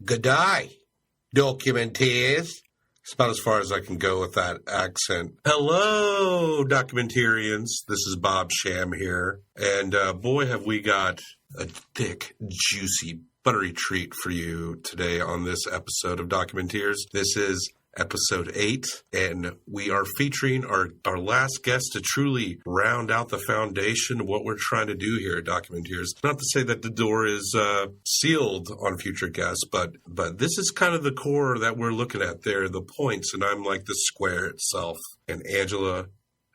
G'day, Documenteers. It's about as far as I can go with that accent. Hello, Documentarians. This is Bob Sham here. And boy, have we got a thick, juicy, buttery treat for you today on this episode of Documenteers. This is episode 8, and we are featuring our last guest to truly round out the foundation of what we're trying to do here at Documenteers. Not to say that the door is sealed on future guests, but this is kind of the core that we're looking at there, the points, and I'm like the square itself. And Angela,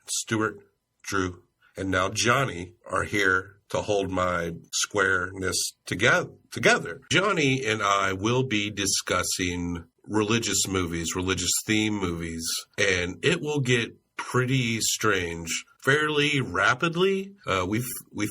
Stuart, Drew, and now Johnny are here to hold my squareness together. Johnny and I will be discussing religious movies, religious theme movies, and it will get pretty strange fairly rapidly. We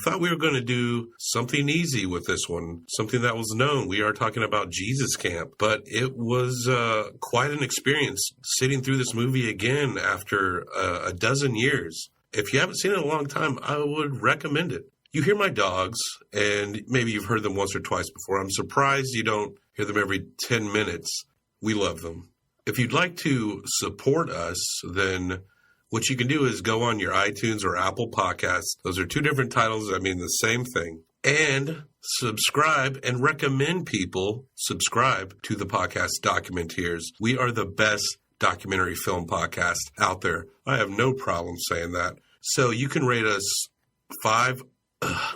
thought we were going to do something easy with this one, something that was known. We are talking about Jesus Camp, but it was quite an experience sitting through this movie again after a dozen years. If you haven't seen it in a long time, I would recommend it. You hear my dogs, and maybe you've heard them once or twice before. I'm surprised you don't hear them every 10 minutes. We love them. If you'd like to support us, then what you can do is go on your iTunes or Apple Podcasts. Those are two different titles that mean the same thing. And subscribe and recommend people subscribe to the podcast Documenteers. We are the best documentary film podcast out there. I have no problem saying that. So you can rate us 5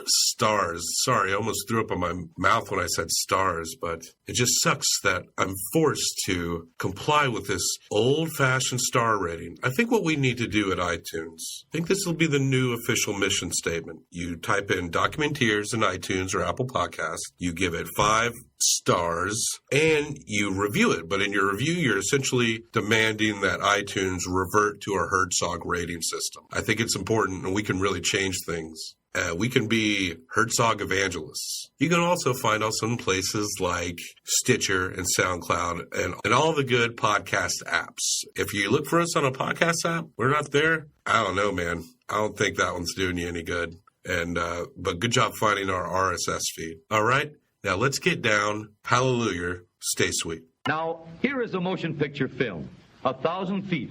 stars. Sorry, I almost threw up in my mouth when I said stars, but it just sucks that I'm forced to comply with this old-fashioned star rating. I think what we need to do at iTunes, I think this will be the new official mission statement. You type in Documenteers in iTunes or Apple Podcasts, you give it 5 stars, and you review it. But in your review, you're essentially demanding that iTunes revert to our Herzog rating system. I think it's important, and we can really change things. We can be Herzog evangelists. You can also find us in places like Stitcher and SoundCloud and all the good podcast apps. If you look for us on a podcast app, we're not there. I don't know, man. I don't think that one's doing you any good. But good job finding our RSS feed. All right, now let's get down. Hallelujah. Stay sweet. Now, here is a motion picture film. 1,000 feet,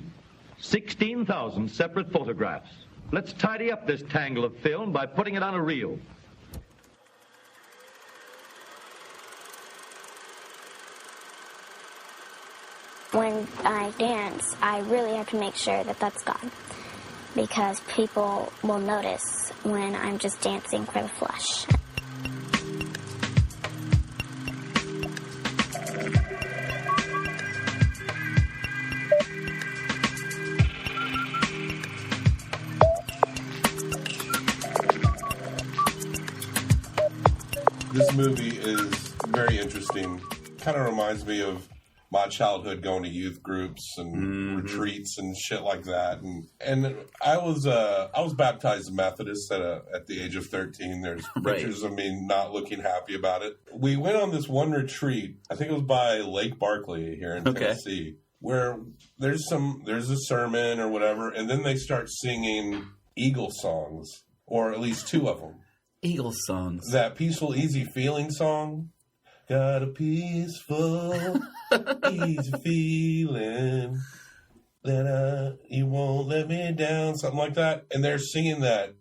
16,000 separate photographs. Let's tidy up this tangle of film by putting it on a reel. When I dance, I really have to make sure that that's God, because people will notice when I'm just dancing for the flesh. This movie is very interesting. Kind of reminds me of my childhood, going to youth groups and retreats and shit like that. And I was baptized Methodist at the age of 13. There's pictures of me not looking happy about it. We went on this one retreat. I think it was by Lake Barkley here in Tennessee, where there's a sermon or whatever, and then they start singing Eagle songs, or at least 2 of them. Eagle songs. That Peaceful, Easy Feeling song. Got a peaceful, easy feeling that you won't let me down. Something like that. And they're singing that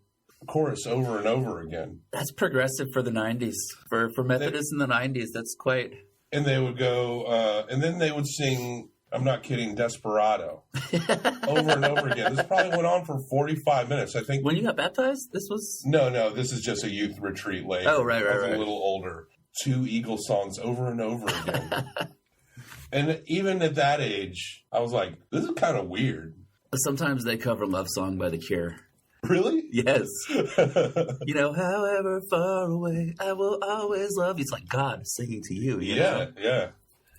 chorus over and over again. That's progressive for the 90s. For Methodists in the 90s, that's quite... And they would go, and then they would sing... I'm not kidding, Desperado. Over and over again. This probably went on for 45 minutes, I think. When you got baptized? This was... No, this is just a youth retreat later. Oh, right. I was a little older. 2 Eagle songs over and over again. And even at that age, I was like, this is kind of weird. Sometimes they cover Love Song by The Cure. Really? Yes. However far away, I will always love you. It's like God singing to you. You know? Yeah.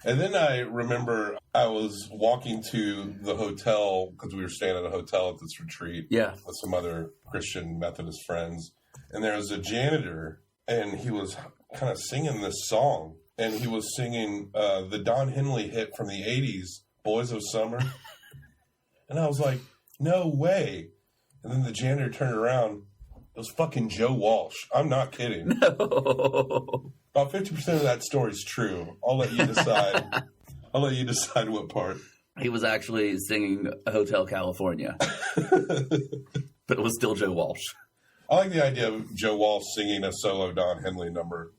And then I remember I was walking to the hotel, because we were staying at a hotel at this retreat with some other Christian Methodist friends. And there was a janitor, and he was kind of singing this song. And he was singing the Don Henley hit from the 80s, Boys of Summer. And I was like, no way. And then the janitor turned around. It was fucking Joe Walsh. I'm not kidding. No. About 50% of that story is true. I'll let you decide. I'll let you decide what part. He was actually singing Hotel California. But it was still Joe Walsh. I like the idea of Joe Walsh singing a solo Don Henley number.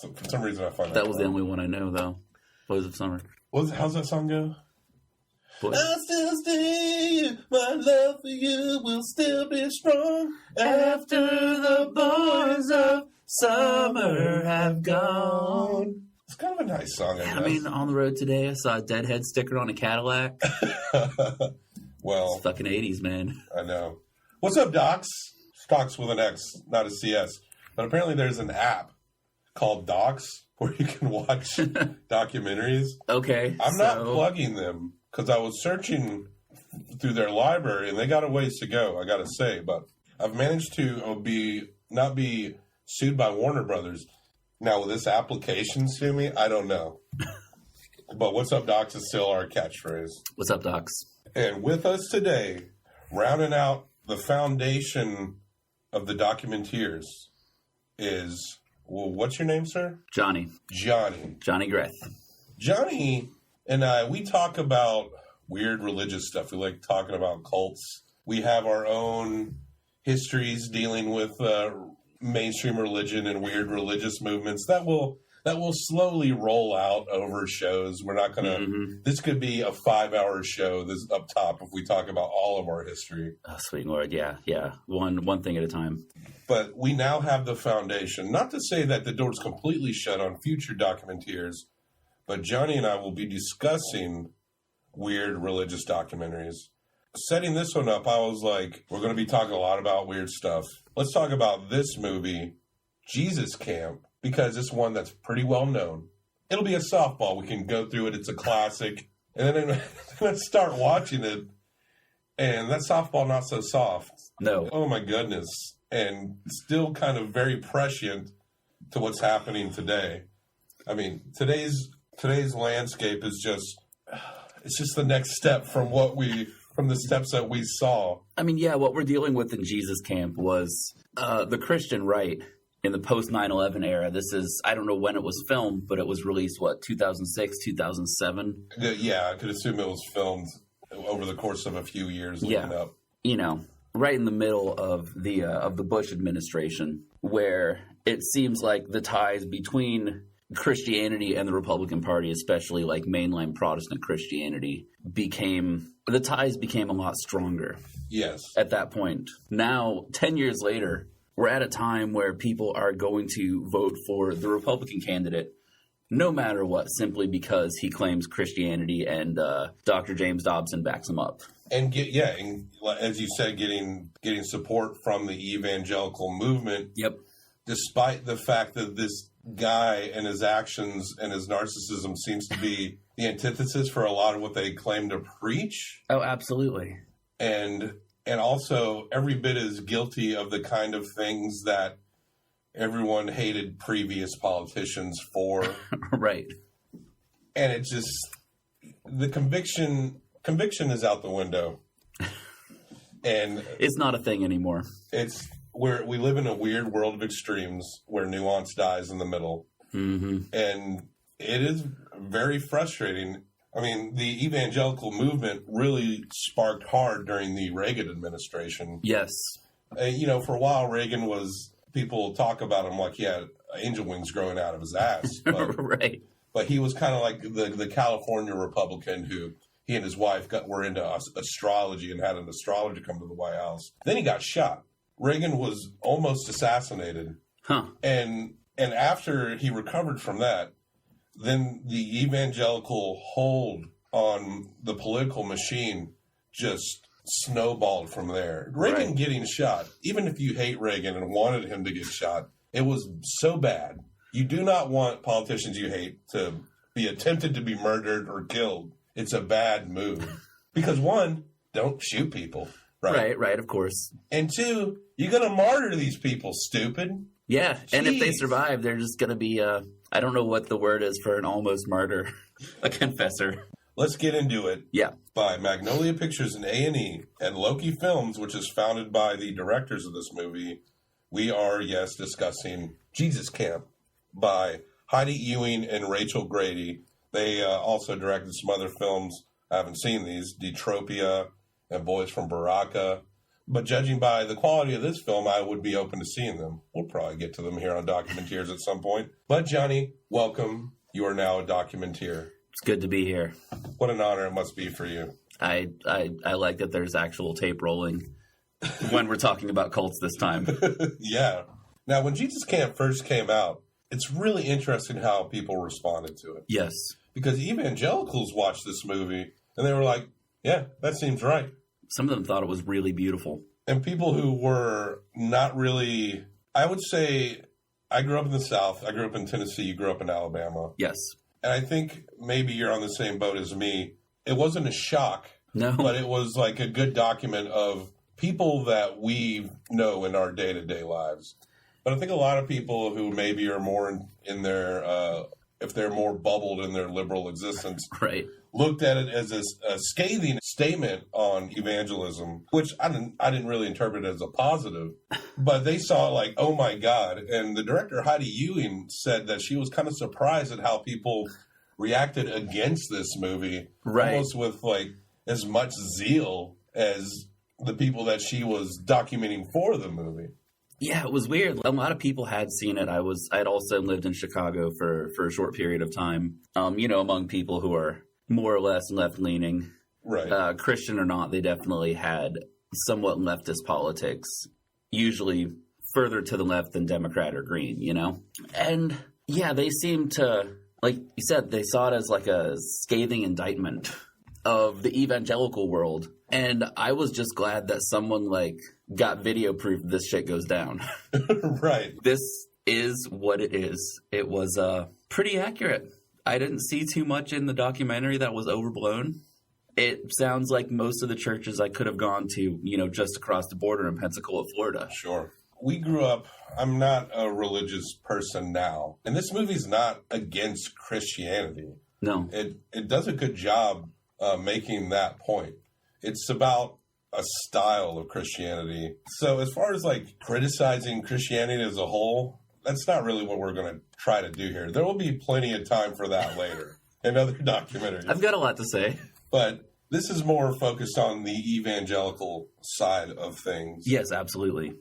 For some reason, I find that was the only one I know, though. Boys of Summer. How's that song go? Boys. I'll still stay. My love for you will still be strong after the boys of summer have gone. It's kind of a nice song. I mean, on the road today, I saw a Deadhead sticker on a Cadillac. Well, it's fucking 80s, man. I know. What's up, Docs? Stocks with an X, not a CS. But apparently there's an app called Docs where you can watch documentaries. Okay. I'm not plugging them because I was searching through their library and they got a ways to go, I got to say. But I've managed to not be sued by Warner Brothers. Now, will this application sue me? I don't know. But what's up, Docs is still our catchphrase. What's up, Docs? And with us today, rounding out the foundation of the Documenteers is, well, what's your name, sir? Johnny. Johnny Greth. Johnny and I, we talk about weird religious stuff. We like talking about cults. We have our own histories dealing with mainstream religion and weird religious movements that will slowly roll out over shows. We're not going to, this could be a 5-hour show this up top if we talk about all of our history. Oh, sweet Lord. Yeah. One thing at a time. But we now have the foundation. Not to say that the door's completely shut on future Documenteers, but Johnny and I will be discussing weird religious documentaries. Setting this one up, I was like, we're going to be talking a lot about weird stuff. Let's talk about this movie, Jesus Camp, because it's one that's pretty well known. It'll be a softball. We can go through it. It's a classic. And then let's start watching it. And that softball not so soft. No. Oh, my goodness. And still kind of very prescient to what's happening today. I mean, today's landscape is just, it's just the next step from the steps that we saw. I mean, yeah, what we're dealing with in Jesus Camp was the Christian right in the post 9/11 era. This is, I don't know when it was filmed, but it was released, 2006, 2007? Yeah, I could assume it was filmed over the course of a few years leading up. You know, right in the middle of the Bush administration, where it seems like the ties between Christianity and the Republican Party, especially like mainline Protestant Christianity, the ties became a lot stronger. Yes. At that point. Now, 10 years later, we're at a time where people are going to vote for the Republican candidate no matter what, simply because he claims Christianity and Dr. James Dobson backs him up. And as you said, getting support from the evangelical movement. Yep. Despite the fact that this guy and his actions and his narcissism seems to be the antithesis for a lot of what they claim to preach. Oh, absolutely. And also every bit as guilty of the kind of things that everyone hated previous politicians for. Right. And it just, the conviction is out the window. And it's not a thing anymore. It's where we live in a weird world of extremes where nuance dies in the middle. Mm-hmm. And it is very frustrating. I mean, the evangelical movement really sparked hard during the Reagan administration. Yes. For a while, Reagan people talk about him like he had angel wings growing out of his ass. But, right. But he was kind of like the California Republican who he and his wife were into astrology and had an astrologer come to the White House. Then he got shot. Reagan was almost assassinated. Huh. And after he recovered from that, then the evangelical hold on the political machine just snowballed from there. Reagan getting shot, even if you hate Reagan and wanted him to get shot, it was so bad. You do not want politicians you hate to be attempted to be murdered or killed. It's a bad move. Because one, don't shoot people. Right, of course. And two, you're going to martyr these people, stupid. Yeah, Jeez. And if they survive, they're just going to be, I don't know what the word is for an almost martyr, a confessor. Let's get into it. Yeah. By Magnolia Pictures and A&E and Loki Films, which is founded by the directors of this movie, we are, discussing Jesus Camp. by Heidi Ewing and Rachel Grady. They also directed some other films. I haven't seen these, Detropia and Boys from Baraka. But judging by the quality of this film, I would be open to seeing them. We'll probably get to them here on Documenteers at some point. But Johnny, welcome. You are now a documenteer. It's good to be here. What an honor it must be for you. I like that there's actual tape rolling when we're talking about cults this time. Yeah. Now, when Jesus Camp first came out, it's really interesting how people responded to it. Yes. Because evangelicals watched this movie and they were like, yeah, that seems right. Some of them thought it was really beautiful. And people who were not really, I would say, I grew up in the South. I grew up in Tennessee. You grew up in Alabama. Yes. And I think maybe you're on the same boat as me. It wasn't a shock. No. But it was like a good document of people that we know in our day-to-day lives. But I think a lot of people who maybe are more in their, if they're more bubbled in their liberal existence, right, looked at it as a scathing statement on evangelism, which I didn't really interpret as a positive. But they saw it like, oh my God. And the director, Heidi Ewing, said that she was kind of surprised at how people reacted against this movie, right, almost with like as much zeal as the people that she was documenting for the movie. Yeah, it was weird. A lot of people had seen it. I'd also lived in Chicago for a short period of time. Among people who are more or less left-leaning, right? Christian or not, they definitely had somewhat leftist politics, usually further to the left than Democrat or Green, And yeah, they seemed to, like you said, they saw it as like a scathing indictment of the evangelical world. And I was just glad that someone got video proof this shit goes down. Right. This is what it is. It was pretty accurate. I didn't see too much in the documentary that was overblown. It sounds like most of the churches I could have gone to, just across the border in Pensacola, Florida. Sure. We grew up, I'm not a religious person now, and this movie's not against Christianity. No. It does a good job making that point. It's about a style of Christianity. So as far as criticizing Christianity as a whole, that's not really what we're going to try to do here. There will be plenty of time for that later in other documentaries. I've got a lot to say. But this is more focused on the evangelical side of things. Yes, absolutely.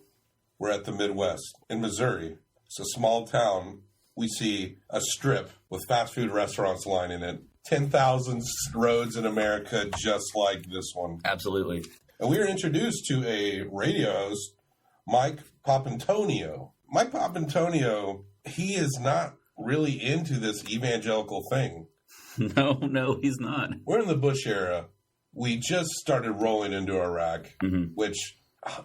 We're at the Midwest in Missouri. It's a small town. We see a strip with fast food restaurants lining it. 10,000 roads in America just like this one. Absolutely. And we are introduced to a radio host, Mike Papantonio. Mike Papantonio, he is not really into this evangelical thing. No, he's not. We're in the Bush era. We just started rolling into Iraq, which,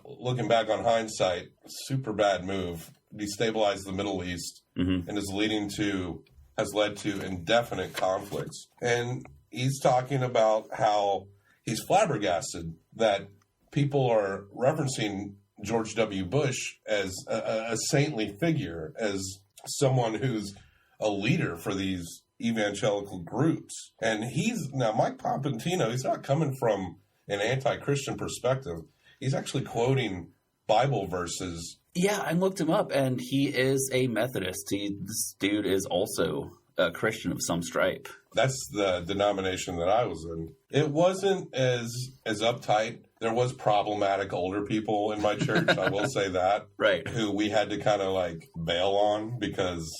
looking back on hindsight, super bad move. Destabilized the Middle East and has led to indefinite conflicts. And he's talking about how he's flabbergasted that people are referencing George W. Bush as a saintly figure, as someone who's a leader for these evangelical groups. And Mike Papantonio, he's not coming from an anti-Christian perspective. He's actually quoting Bible verses. Yeah, I looked him up, and he is a Methodist. This dude is also a Christian of some stripe. That's the denomination that I was in. It wasn't as uptight. There was problematic older people in my church, I will say that. Right. Who we had to kind of bail on because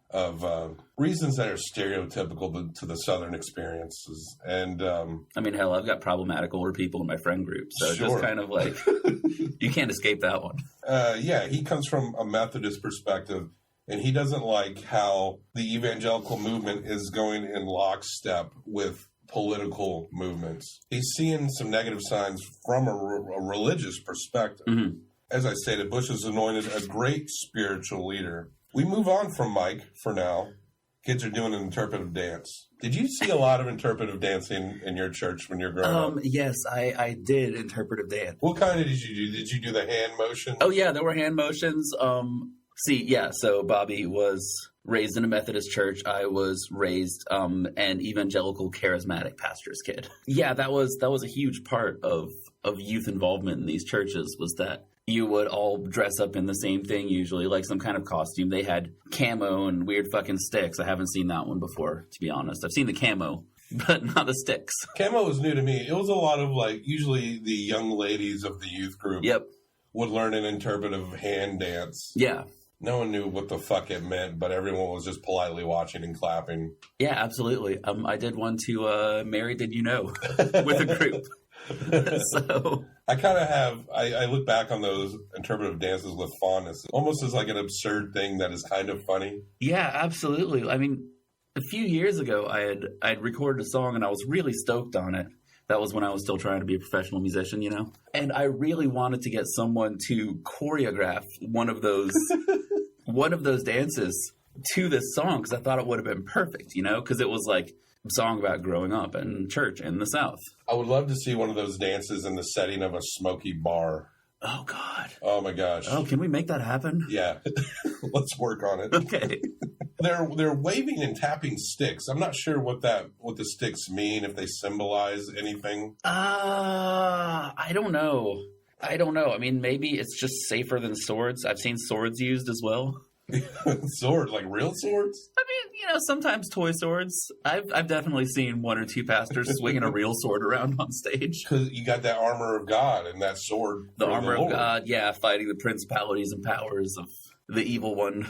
of reasons that are stereotypical to the Southern experiences. And hell, I've got problematic older people in my friend group, so it's just kind of you can't escape that one. Yeah, he comes from a Methodist perspective, and he doesn't like how the evangelical movement is going in lockstep with political movements. He's seeing some negative signs from a religious perspective. Mm-hmm. As I stated, Bush is anointed a great spiritual leader. We move on from Mike for now. Kids are doing an interpretive dance. Did you see a lot of interpretive dancing in your church when you were growing up? Yes, I did interpretive dance. What kind did you do? Did you do the hand motion? Oh, yeah, there were hand motions. So Bobby was raised in a Methodist church. I was raised an evangelical charismatic pastor's kid. Yeah, that was a huge part of youth involvement in these churches, was that you would all dress up in the same thing, usually, like some kind of costume. They had camo and weird fucking sticks. I haven't seen that one before, to be honest. I've seen the camo, but not the sticks. Camo was new to me. It was a lot of, like, usually the young ladies of the youth group would learn an interpretive hand dance. Yeah. No one knew what the fuck it meant, but everyone was just politely watching and clapping. Yeah, absolutely. I did one to Mary Did You Know with a group. So I kind of have, I look back on those interpretive dances with fondness, almost as like an absurd thing that is kind of funny. Yeah, absolutely. I mean, a few years ago, I'd recorded a song and I was really stoked on it. That was when I was still trying to be a professional musician, you know? And I really wanted to get someone to choreograph one of those dances to this song because I thought it would have been perfect, you know? Because it was like a song about growing up in church in the South. I would love to see one of those dances in the setting of a smoky bar. Oh, God. Oh, my gosh. Oh, can we make that happen? Yeah. Let's work on it. Okay. They're waving and tapping sticks. I'm not sure what the sticks mean, if they symbolize anything. I don't know. I mean, maybe it's just safer than swords. I've seen swords used as well. Sword, like real swords? I mean, you know, sometimes toy swords. I've definitely seen one or two pastors swinging a real sword around on stage. Because you got that armor of God and that sword. The armor of God, yeah, fighting the principalities and powers of the evil one.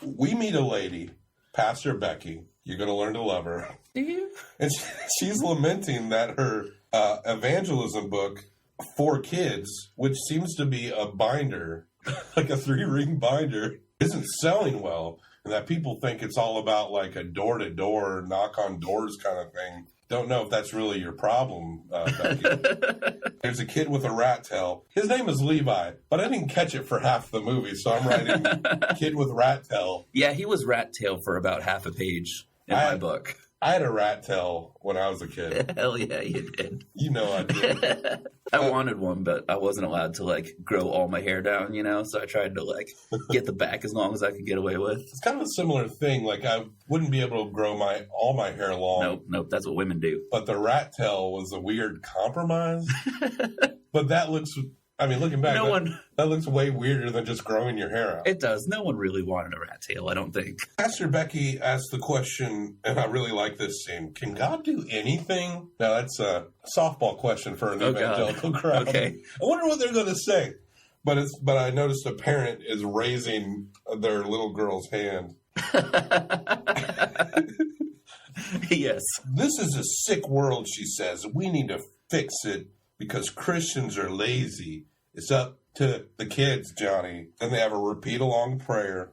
We meet a lady, Pastor Becky. You're going to learn to love her. Do you? And she's lamenting that her evangelism book, For Kids, which seems to be a binder, like a 3-ring binder, isn't selling well. And that people think it's all about like a door-to-door, knock-on-doors kind of thing. Don't know if that's really your problem, Becky. There's a kid with a rat tail. His name is Levi, but I didn't catch it for half the movie, so I'm writing kid with rat tail. Yeah, he was rat tail for about half a page in my book. I had a rat tail when I was a kid. Hell yeah, you did. You know I did. I wanted one, but I wasn't allowed to, like, grow all my hair down, you know? So I tried to, like, get the back as long as I could get away with. It's kind of a similar thing. Like, I wouldn't be able to grow all my hair long. Nope, that's what women do. But the rat tail was a weird compromise. But that looks... I mean, looking back, that looks way weirder than just growing your hair out. It does. No one really wanted a rat tail, I don't think. Pastor Becky asked the question, and I really like this scene, can God do anything? Now, that's a softball question for an evangelical crowd. Okay. I wonder what they're going to say. But I noticed a parent is raising their little girl's hand. Yes. This is a sick world, she says. We need to fix it. Because Christians are lazy. It's up to the kids, Johnny. Then they have a repeat-along prayer.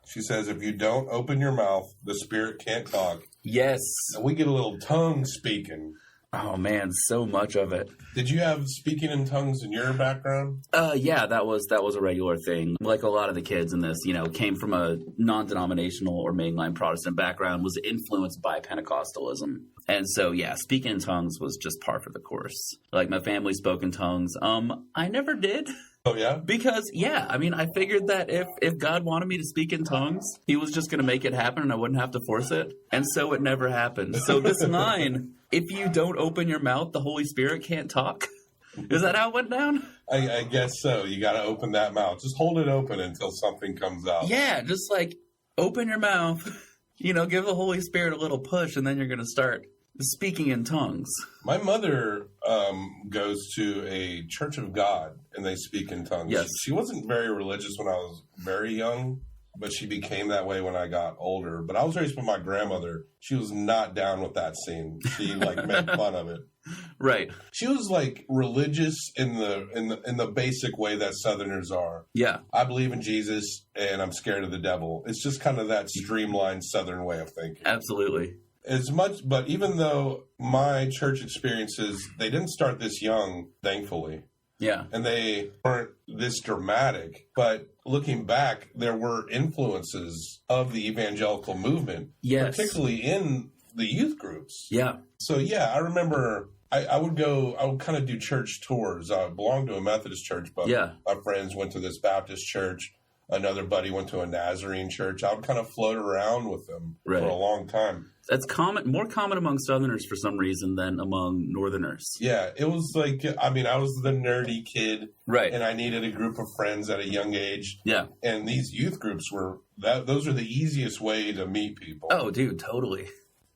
She says, if you don't open your mouth, the Spirit can't talk. Yes. And we get a little tongue speaking. Oh, man, so much of it. Did you have speaking in tongues in your background? Yeah, that was a regular thing. Like a lot of the kids in this, you know, came from a non-denominational or mainline Protestant background, was influenced by Pentecostalism. And so, yeah, speaking in tongues was just par for the course. Like, my family spoke in tongues. I never did. Oh, yeah? Because, yeah, I mean, I figured that if God wanted me to speak in tongues, he was just going to make it happen and I wouldn't have to force it. And so it never happened. So this line, if you don't open your mouth, the Holy Spirit can't talk. Is that how it went down? I guess so. You got to open that mouth. Just hold it open until something comes out. Yeah, just like open your mouth, you know, give the Holy Spirit a little push and then you're going to start speaking in tongues. My mother goes to a Church of God, and they speak in tongues. Yes. She wasn't very religious when I was very young, but she became that way when I got older. But I was raised by my grandmother. She was not down with that scene. She like made fun of it. Right. She was like religious in the basic way that Southerners are. Yeah. I believe in Jesus, and I'm scared of the devil. It's just kind of that streamlined Southern way of thinking. Absolutely. But even though my church experiences, they didn't start this young, thankfully. Yeah. And they weren't this dramatic. But looking back, there were influences of the evangelical movement. Yes. Particularly in the youth groups. Yeah. So, yeah, I remember I would kind of do church tours. I belonged to a Methodist church, but my friends went to this Baptist church. another buddy went to a Nazarene church, I would kind of float around with them for a long time. That's more common among Southerners for some reason than among Northerners. Yeah, it was like, I mean, I was the nerdy kid. Right. And I needed a group of friends at a young age. Yeah. And these youth groups those are the easiest way to meet people. Oh, dude, totally.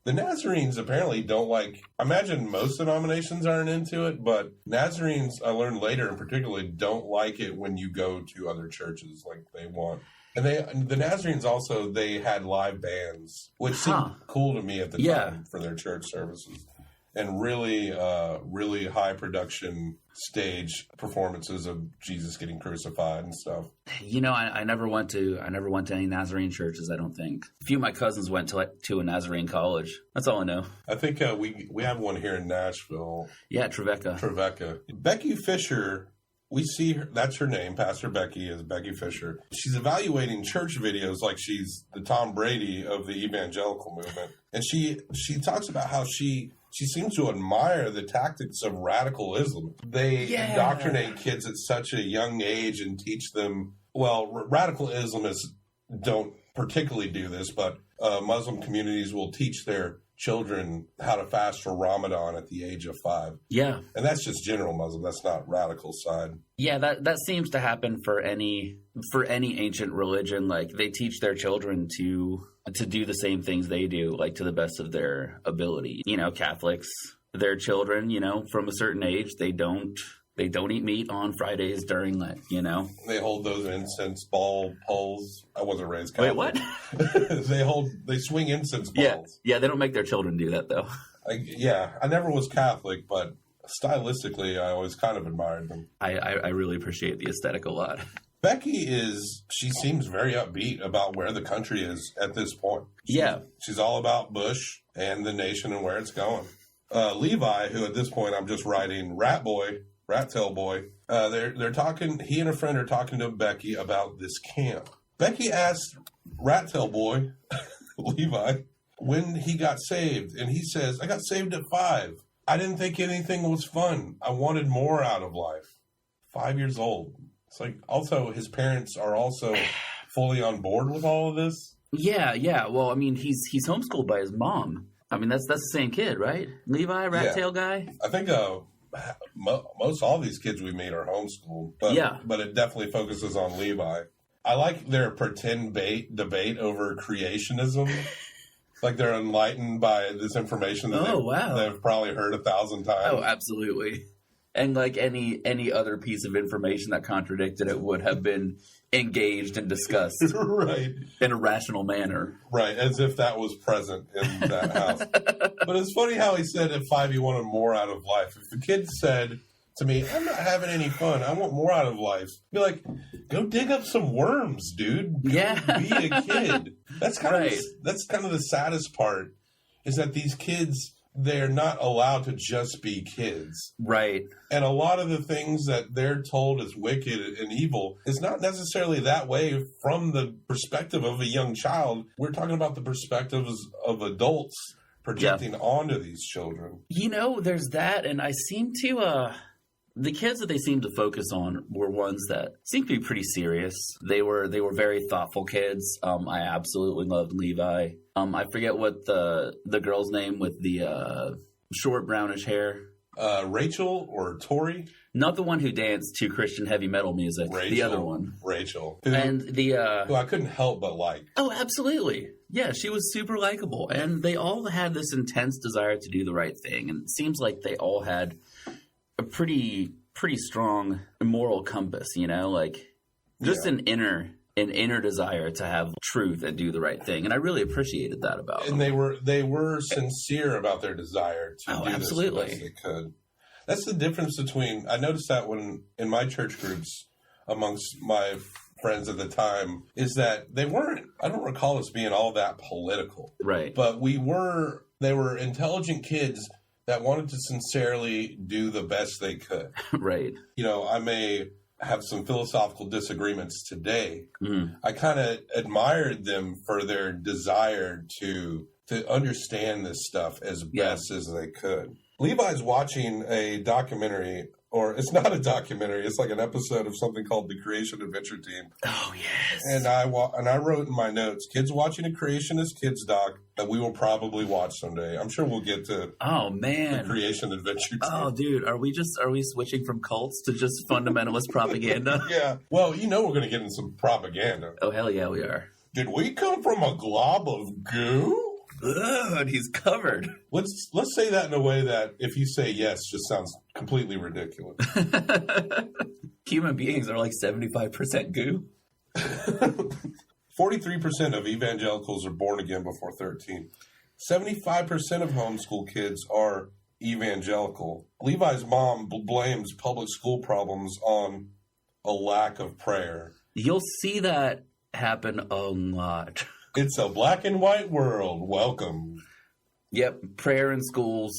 The Nazarenes apparently don't like, I imagine most denominations aren't into it, but Nazarenes, I learned later in particular, don't like it when you go to other churches like they want. And the Nazarenes also, they had live bands, which seemed cool to me at the time for their church services. And really, really high production stage performances of Jesus getting crucified and stuff. You know, I never went to any Nazarene churches. I don't think. A few of my cousins went to a Nazarene college. That's all I know. I think we have one here in Nashville. Yeah, Trevecca. Becky Fisher. We see her, that's her name, Pastor Becky is Becky Fisher. She's evaluating church videos like she's the Tom Brady of the evangelical movement. And she talks about how she seems to admire the tactics of radical Islam. They indoctrinate kids at such a young age and teach them, well, radical Islamists don't particularly do this, but Muslim communities will teach their children how to fast for Ramadan at the age of 5. Yeah. And that's just general Muslim. That's not radical side. Yeah, that seems to happen for any ancient religion. Like, they teach their children to do the same things they do, like, to the best of their ability. You know, Catholics, their children, you know, from a certain age, they don't eat meat on Fridays during Lent, you know? They hold those incense ball poles. I wasn't raised Catholic. Wait, what? They swing incense balls. Yeah, they don't make their children do that, though. I never was Catholic, but stylistically, I always kind of admired them. I really appreciate the aesthetic a lot. Becky she seems very upbeat about where the country is at this point. She's all about Bush and the nation and where it's going. Levi, who at this point I'm just writing Rat Tail Boy, they're talking, he and a friend are talking to Becky about this camp. Becky asked Rat Tail Boy, Levi, when he got saved, and he says, I got saved at 5. I didn't think anything was fun. I wanted more out of life. 5 years old. It's like, also, his parents are also fully on board with all of this. Yeah. Well, I mean, he's homeschooled by his mom. I mean, that's the same kid, right? Levi, Rat Tail guy? I think most all these kids we meet are homeschooled, but it definitely focuses on Levi. I like their pretend debate over creationism. Like, they're enlightened by this information that they've probably heard 1,000 times. Oh, absolutely. And like any other piece of information that contradicted it would have been engaged and discussed right in a rational manner. Right, as if that was present in that house. But it's funny how he said at 5 he wanted more out of life. If the kid said to me, I'm not having any fun, I want more out of life, be like, go dig up some worms, dude. Be a kid. That's kind of the saddest part, is that these kids, they're not allowed to just be kids. Right. And a lot of the things that they're told is wicked and evil is not necessarily that way from the perspective of a young child. We're talking about the perspectives of adults projecting onto these children. You know, there's that, and I seem to... The kids that they seemed to focus on were ones that seemed to be pretty serious. They were very thoughtful kids. I absolutely loved Levi. I forget what the girl's name with the short brownish hair. Rachel or Tori? Not the one who danced to Christian heavy metal music. Rachel, the other one. Rachel. Who I couldn't help but like. Oh, absolutely. Yeah, she was super likable. And they all had this intense desire to do the right thing. And it seems like they all had a pretty strong moral compass, you know, like just an inner desire to have truth and do the right thing. And I really appreciated that about them. And they were sincere about their desire to do absolutely. This as they could. That's the difference between, I noticed that when in my church groups amongst my friends at the time, is that they weren't, I don't recall us being all that political. Right. But they were intelligent kids that wanted to sincerely do the best they could. Right. You know, I may have some philosophical disagreements today. Mm-hmm. I kind of admired them for their desire to to understand this stuff as best as they could. Levi's watching a documentary, or it's not a documentary, it's like an episode of something called The Creation Adventure Team. Oh, yes. And I wrote in my notes, kids watching a Creationist Kids doc that we will probably watch someday. I'm sure we'll get to The Creation Adventure Team. Oh, dude, are we switching from cults to just fundamentalist propaganda? Yeah. Well, we're going to get into some propaganda. Oh, hell yeah, we are. Did we come from a glob of goo? Ugh, and he's covered. Let's say that in a way that if you say yes, just sounds completely ridiculous. Human beings are like 75% goo. 43% of evangelicals are born again before 13. 75% of homeschool kids are evangelical. Levi's mom blames public school problems on a lack of prayer. You'll see that happen a lot. It's a black and white world. Welcome. Yep, prayer in schools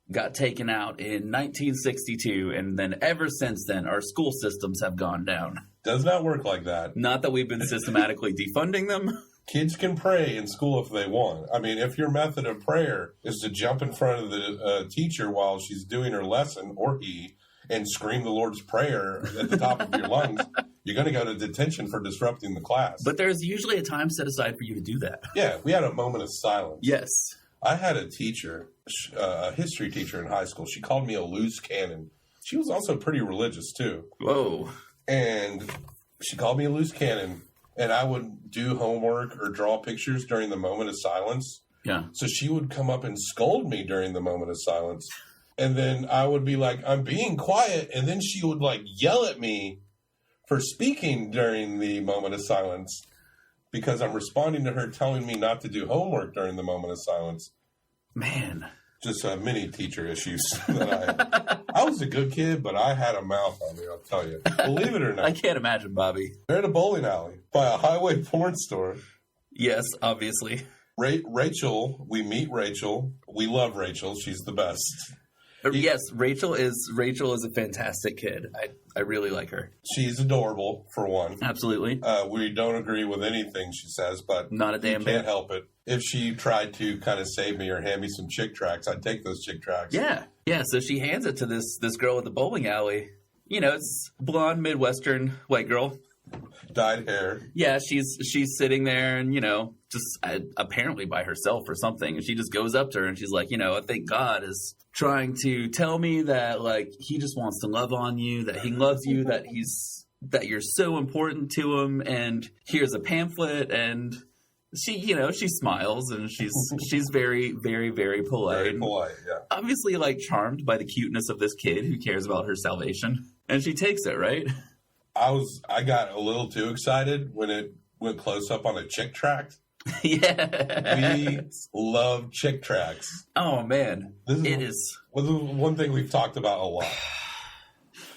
got taken out in 1962, and then ever since then, our school systems have gone down. Does not work like that. Not that we've been systematically defunding them. Kids can pray in school if they want. I mean, if your method of prayer is to jump in front of the teacher while she's doing her lesson, or he, and scream the Lord's Prayer at the top of your lungs, you're going to go to detention for disrupting the class. But there's usually a time set aside for you to do that. Yeah, we had a moment of silence. Yes. I had a teacher, a history teacher in high school. She called me a loose cannon. She was also pretty religious, too. Whoa. And she called me a loose cannon, and I would do homework or draw pictures during the moment of silence. Yeah. So she would come up and scold me during the moment of silence. And then I would be like, I'm being quiet. And then she would like yell at me for speaking during the moment of silence because I'm responding to her telling me not to do homework during the moment of silence. Man. Just many teacher issues that I was a good kid, but I had a mouth on me, I'll tell you. Believe it or not. I can't imagine, Bobby. They're at a bowling alley by a highway porn store. Yes, obviously. Rachel, we meet Rachel. We love Rachel. She's the best. Yes, Rachel is a fantastic kid. I really like her. She's adorable, for one. Absolutely. We don't agree with anything she says, but not a damn bit. Can't help it. If she tried to kind of save me or hand me some chick tracts, I'd take those chick tracts. Yeah. Yeah, so she hands it to this girl at the bowling alley. It's blonde, Midwestern, white girl. Dyed hair. Yeah, she's sitting there and, just apparently by herself or something. And she just goes up to her and she's like, I think God is trying to tell me that, like, he just wants to love on you, that he loves you, that you're so important to him. And here's a pamphlet. And she, she smiles and she's very, very, very polite. Very polite, yeah. Obviously, like, charmed by the cuteness of this kid who cares about her salvation. And she takes it, right? I got a little too excited when it went close up on a chick tract. Yeah. We love chick tracts. Oh, man. It is one thing we've talked about a lot.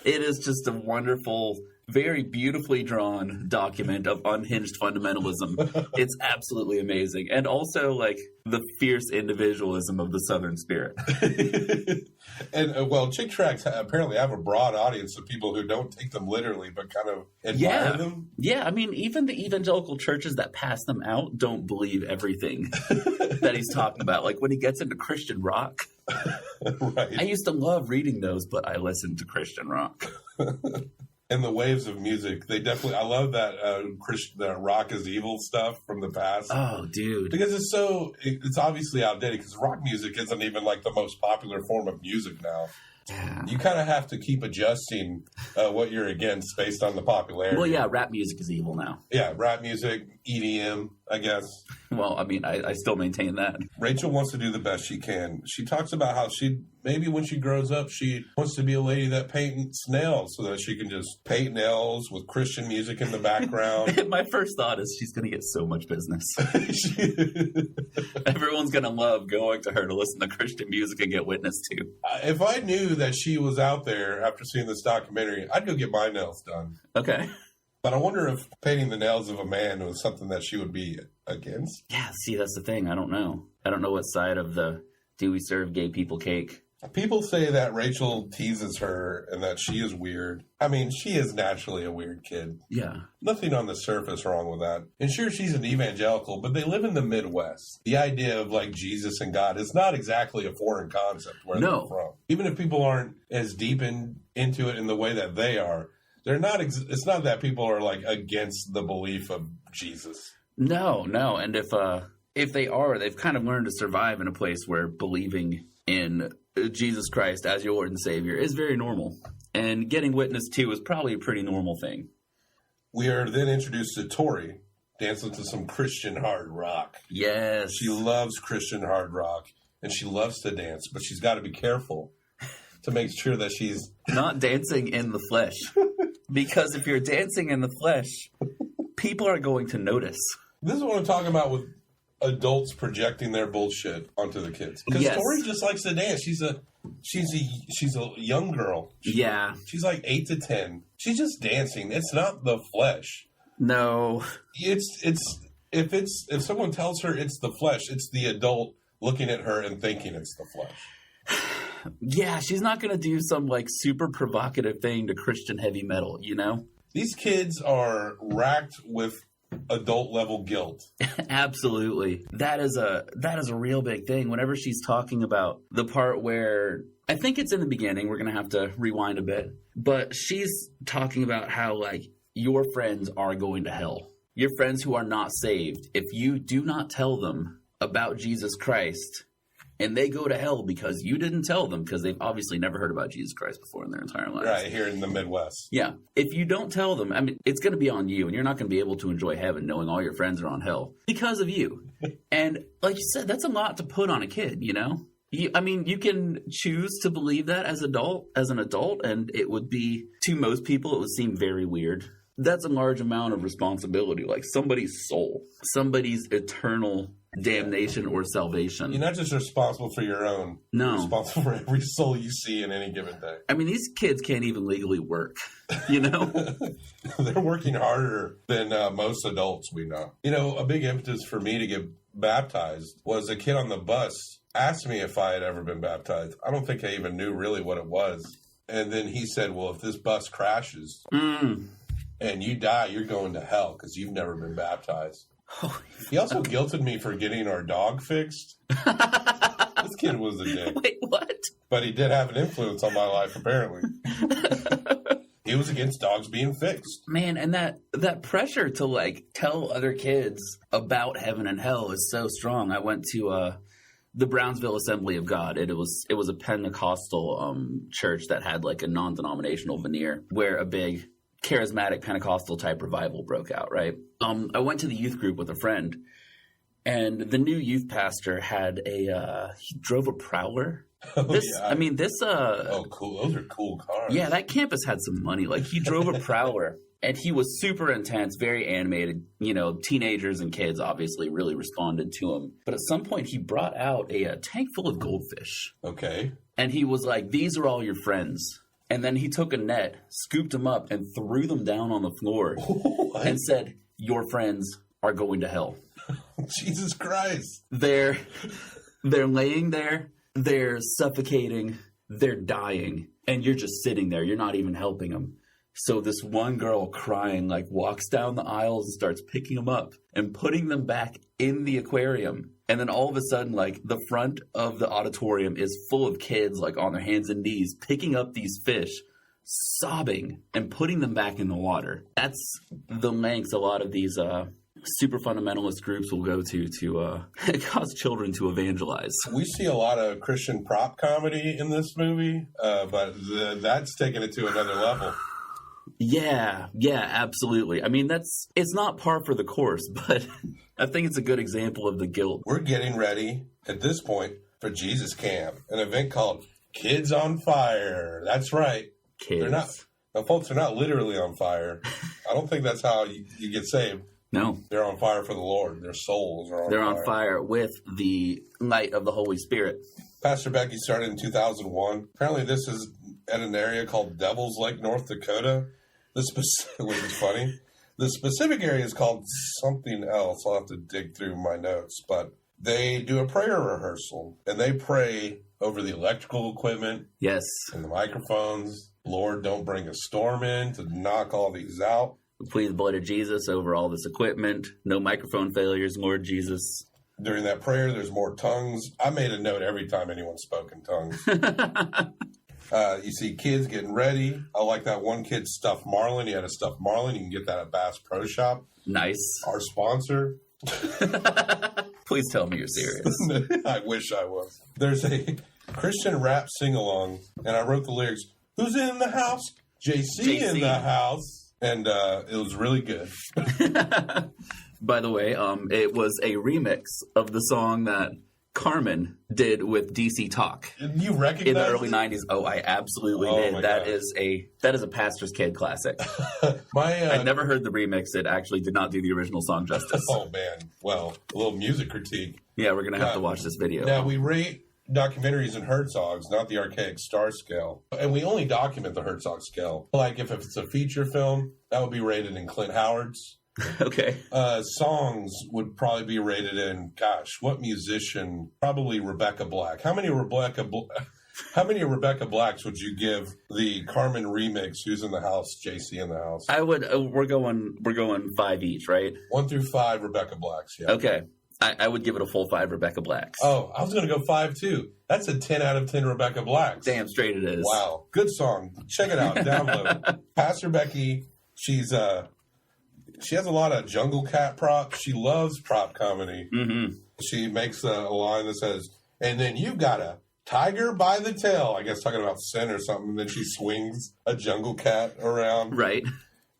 It is just a wonderful, very beautifully drawn document of unhinged fundamentalism. It's absolutely amazing. And also, like, the fierce individualism of the Southern spirit. And, chick tracts apparently have a broad audience of people who don't take them literally, but kind of admire them. Yeah, I mean, even the evangelical churches that pass them out don't believe everything that he's talking about. Like, when he gets into Christian rock. Right. I used to love reading those, but I listened to Christian rock. And the waves of music, I love that that rock is evil stuff from the past. Oh, dude. Because it's obviously outdated because rock music isn't even like the most popular form of music now. Yeah. You kind of have to keep adjusting what you're against based on the popularity. Well, yeah, rap music is evil now. Yeah, rap music, EDM, I guess. Well, I mean, I still maintain that. Rachel wants to do the best she can. She talks about how maybe when she grows up, she wants to be a lady that paints nails so that she can just paint nails with Christian music in the background. My first thought is she's going to get so much business. Everyone's going to love going to her to listen to Christian music and get witnessed to. If I knew that she was out there after seeing this documentary, I'd go get my nails done. Okay. But I wonder if painting the nails of a man was something that she would be against. Yeah, see, that's the thing. I don't know. I don't know what side of the do we serve gay people cake People say that Rachel teases her and that she is weird. I mean, she is naturally a weird kid. Yeah. Nothing on the surface wrong with that. And sure, she's an evangelical, but they live in the Midwest. The idea of like Jesus and God is not exactly a foreign concept where they're from. Even if people aren't as deep into it in the way that they are, they're not. It's not that people are like against the belief of Jesus. No. And if they are, they've kind of learned to survive in a place where believing in Jesus Christ as your Lord and Savior is very normal. And getting witnessed to is probably a pretty normal thing. We are then introduced to Tori dancing to some Christian hard rock. Yes. She loves Christian hard rock, and she loves to dance, but she's got to be careful to make sure that she's not dancing in the flesh. Because if you're dancing in the flesh, people are going to notice. This is what I'm talking about with adults projecting their bullshit onto the kids. Because Tori just likes to dance. She's a young girl. She's like 8 to 10. She's just dancing. It's not the flesh. No. If someone tells her it's the flesh, it's the adult looking at her and thinking it's the flesh. Yeah, she's not going to do some like super provocative thing to Christian heavy metal, you know? These kids are racked with adult level guilt. Absolutely. That is a real big thing. Whenever she's talking about the part where, I think it's in the beginning, we're going to have to rewind a bit, but she's talking about how like your friends are going to hell. Your friends who are not saved, if you do not tell them about Jesus Christ, and they go to hell because you didn't tell them, because they've obviously never heard about Jesus Christ before in their entire lives. Right, here in the Midwest. Yeah. If you don't tell them, I mean, it's going to be on you, and you're not going to be able to enjoy heaven knowing all your friends are on hell because of you. And like you said, that's a lot to put on a kid, you know? You can choose to believe that as an adult, and it would be, to most people, it would seem very weird. That's a large amount of responsibility, like somebody's soul, somebody's eternal damnation or salvation. You're not just responsible for your own. No. You're responsible for every soul you see in any given day. I mean, these kids can't even legally work, you know? They're working harder than most adults we know. You know, a big impetus for me to get baptized was a kid on the bus asked me if I had ever been baptized. I don't think I even knew really what it was. And then he said, well, if this bus crashes and you die, you're going to hell because you've never been baptized. He also guilted me for getting our dog fixed. This kid was a dick. Wait, what? But he did have an influence on my life, apparently. He was against dogs being fixed. Man, and that pressure to, like, tell other kids about heaven and hell is so strong. I went to the Brownsville Assembly of God. It was a Pentecostal church that had, like, a non-denominational veneer where a big charismatic Pentecostal type revival broke out, right? I went to the youth group with a friend, and the new youth pastor had he drove a Prowler. Oh, cool. Those are cool cars. Yeah, that campus had some money. Like, he drove a Prowler, and he was super intense, very animated. You know, teenagers and kids obviously really responded to him. But at some point, he brought out a tank full of goldfish. Okay. And he was like, these are all your friends. And then he took a net, scooped them up, and threw them down on the floor and said, your friends are going to hell. Jesus Christ. They're laying there, they're suffocating, they're dying, and you're just sitting there. You're not even helping them. So this one girl crying, like, walks down the aisles and starts picking them up and putting them back in the aquarium. And then all of a sudden, like, the front of the auditorium is full of kids, like, on their hands and knees, picking up these fish, sobbing, and putting them back in the water. That's the lengths a lot of these super fundamentalist groups will go to cause children to evangelize. We see a lot of Christian prop comedy in this movie, but that's taking it to another level. Yeah, absolutely. I mean, it's not par for the course, but I think it's a good example of the guilt. We're getting ready at this point for Jesus Camp, an event called Kids on Fire. That's right. Kids. Folks are not literally on fire. I don't think that's how you get saved. No. They're on fire for the Lord. Their souls are on fire. They're on fire with the light of the Holy Spirit. Pastor Becky started in 2001. Apparently this is at an area called Devil's Lake, North Dakota, which is funny. The specific area is called something else. I'll have to dig through my notes. But they do a prayer rehearsal, and they pray over the electrical equipment. Yes. And the microphones. Lord, don't bring a storm in to knock all these out. We plead the blood of Jesus over all this equipment. No microphone failures, Lord Jesus. During that prayer, there's more tongues. I made a note every time anyone spoke in tongues. You see kids getting ready. I like that one kid stuffed marlin. He had a stuffed marlin. You can get that at Bass Pro Shop. Nice. Our sponsor. Please tell me you're serious. I wish I was. There's a Christian rap sing-along, and I wrote the lyrics, "Who's in the house? JC in the house." And it was really good. By the way, it was a remix of the song that Carmen did with DC Talk. You recognize in the early '90s? Oh, I absolutely did. That is a pastor's kid classic. I never heard the remix. It actually did not do the original song justice. Oh man! Well, a little music critique. Yeah, we're gonna have to watch this video. Now we rate documentaries in Herzogs, not the archaic star scale, and we only document the Herzog scale. Like if it's a feature film, that would be rated in Clint Howard's. Okay. Songs would probably be rated in, gosh, what musician? Probably Rebecca Black. How many Rebecca Blacks would you give the Carmen remix? Who's in the house? JC in the house. I would. We're going 5 each, right? 1 through 5 Rebecca Blacks. Yeah. Okay. I would give it a full 5 Rebecca Blacks. Oh, I was going to go 5 too. That's a 10 out of 10 Rebecca Blacks. Damn straight it is. Wow, good song. Check it out. Download it. Pastor Becky. She has a lot of Jungle Cat props. She loves prop comedy. Mm-hmm. She makes a line that says, "And then you've got a tiger by the tail." I guess talking about sin or something. And then she swings a jungle cat around. Right.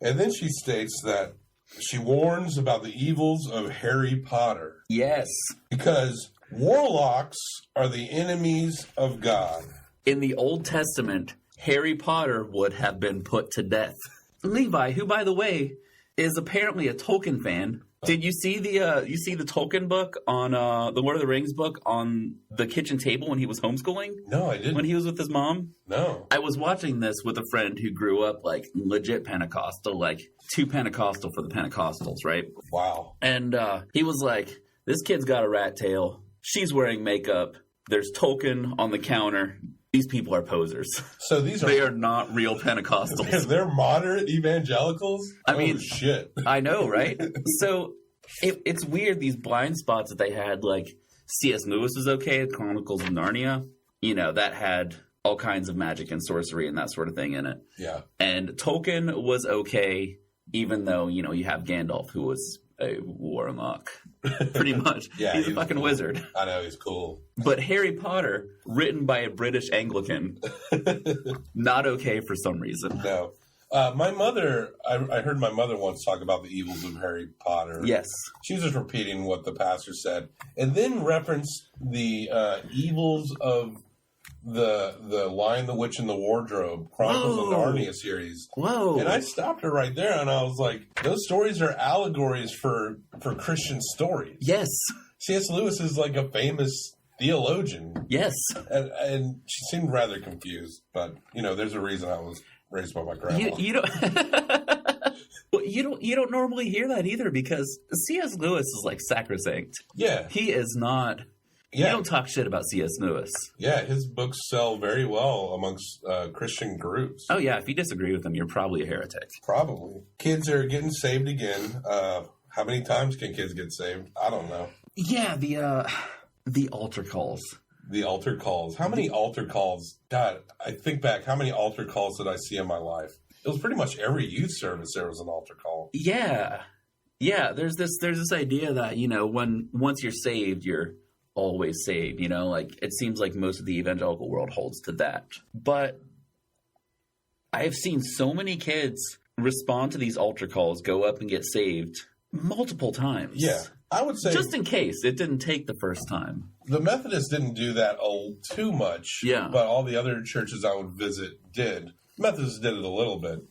And then she states that she warns about the evils of Harry Potter. Yes. Because warlocks are the enemies of God. In the Old Testament, Harry Potter would have been put to death. Levi, who, by the way, is apparently a Tolkien fan. Did you see the Tolkien book on the Lord of the Rings book on the kitchen table when he was homeschooling? No, I didn't. When he was with his mom? No. I was watching this with a friend who grew up like legit Pentecostal, like too Pentecostal for the Pentecostals, right? Wow. And he was like, "This kid's got a rat tail. She's wearing makeup. There's Tolkien on the counter. These people are posers." So they are not real Pentecostals. They're moderate evangelicals? I mean, shit. I know, right? So it's weird, these blind spots that they had, like C.S. Lewis was okay, Chronicles of Narnia, that had all kinds of magic and sorcery and that sort of thing in it. Yeah. And Tolkien was okay, even though, you have Gandalf, who was a warlock, pretty much. Yeah, he's a fucking wizard. I know, he's cool. But Harry Potter, written by a British Anglican, not okay for some reason. No. My mother, I heard my mother once talk about the evils of Harry Potter. Yes. She was just repeating what the pastor said, and then referenced the evils of the Lion, the Witch, and the Wardrobe, Chronicles of Narnia series. Whoa. And I stopped her right there, and I was like, those stories are allegories for Christian stories. Yes. C.S. Lewis is like a famous theologian. Yes. And she seemed rather confused, but, there's a reason I was raised by my grandma. You don't normally hear that either, because C.S. Lewis is like sacrosanct. Yeah. He is not. Yeah. You don't talk shit about C.S. Lewis. Yeah, his books sell very well amongst Christian groups. Oh, yeah. If you disagree with him, you're probably a heretic. Probably. Kids are getting saved again. How many times can kids get saved? I don't know. Yeah, the altar calls. The altar calls. How many altar calls? God, I think back. How many altar calls did I see in my life? It was pretty much every youth service there was an altar call. Yeah. Yeah, there's this idea that, once you're saved, you're always saved, like it seems like most of the evangelical world holds to that. But I've seen so many kids respond to these altar calls, go up and get saved multiple times. Yeah, I would say just in case it didn't take the first time. The Methodists didn't do that too much. Yeah, but all the other churches I would visit did. Methodists did it a little bit.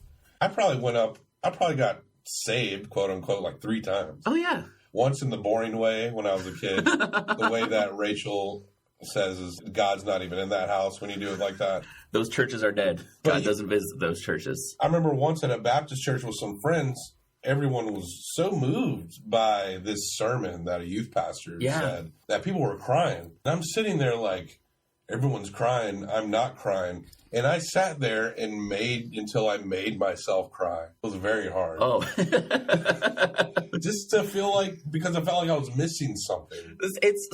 I probably got saved, quote unquote, like 3 times. Oh yeah. Once in the boring way when I was a kid, the way that Rachel says is God's not even in that house when you do it like that. Those churches are dead. God doesn't visit those churches. I remember once at a Baptist church with some friends, everyone was so moved by this sermon that a youth pastor said that people were crying. And I'm sitting there like, everyone's crying. I'm not crying. And I sat there and until I made myself cry. It was very hard. Oh. Just to feel like, because I felt like I was missing something.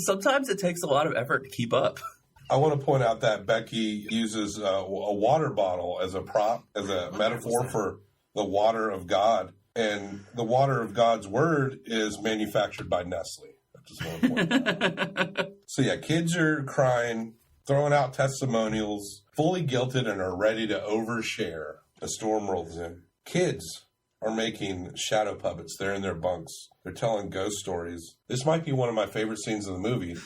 Sometimes it takes a lot of effort to keep up. I want to point out that Becky uses a water bottle as a prop, as a metaphor for the water of God. And the water of God's word is manufactured by Nestle. I just want to point out. So yeah, kids are crying, throwing out testimonials, fully guilted and are ready to overshare. A storm rolls in. Kids are making shadow puppets. They're in their bunks. They're telling ghost stories. This might be one of my favorite scenes in the movie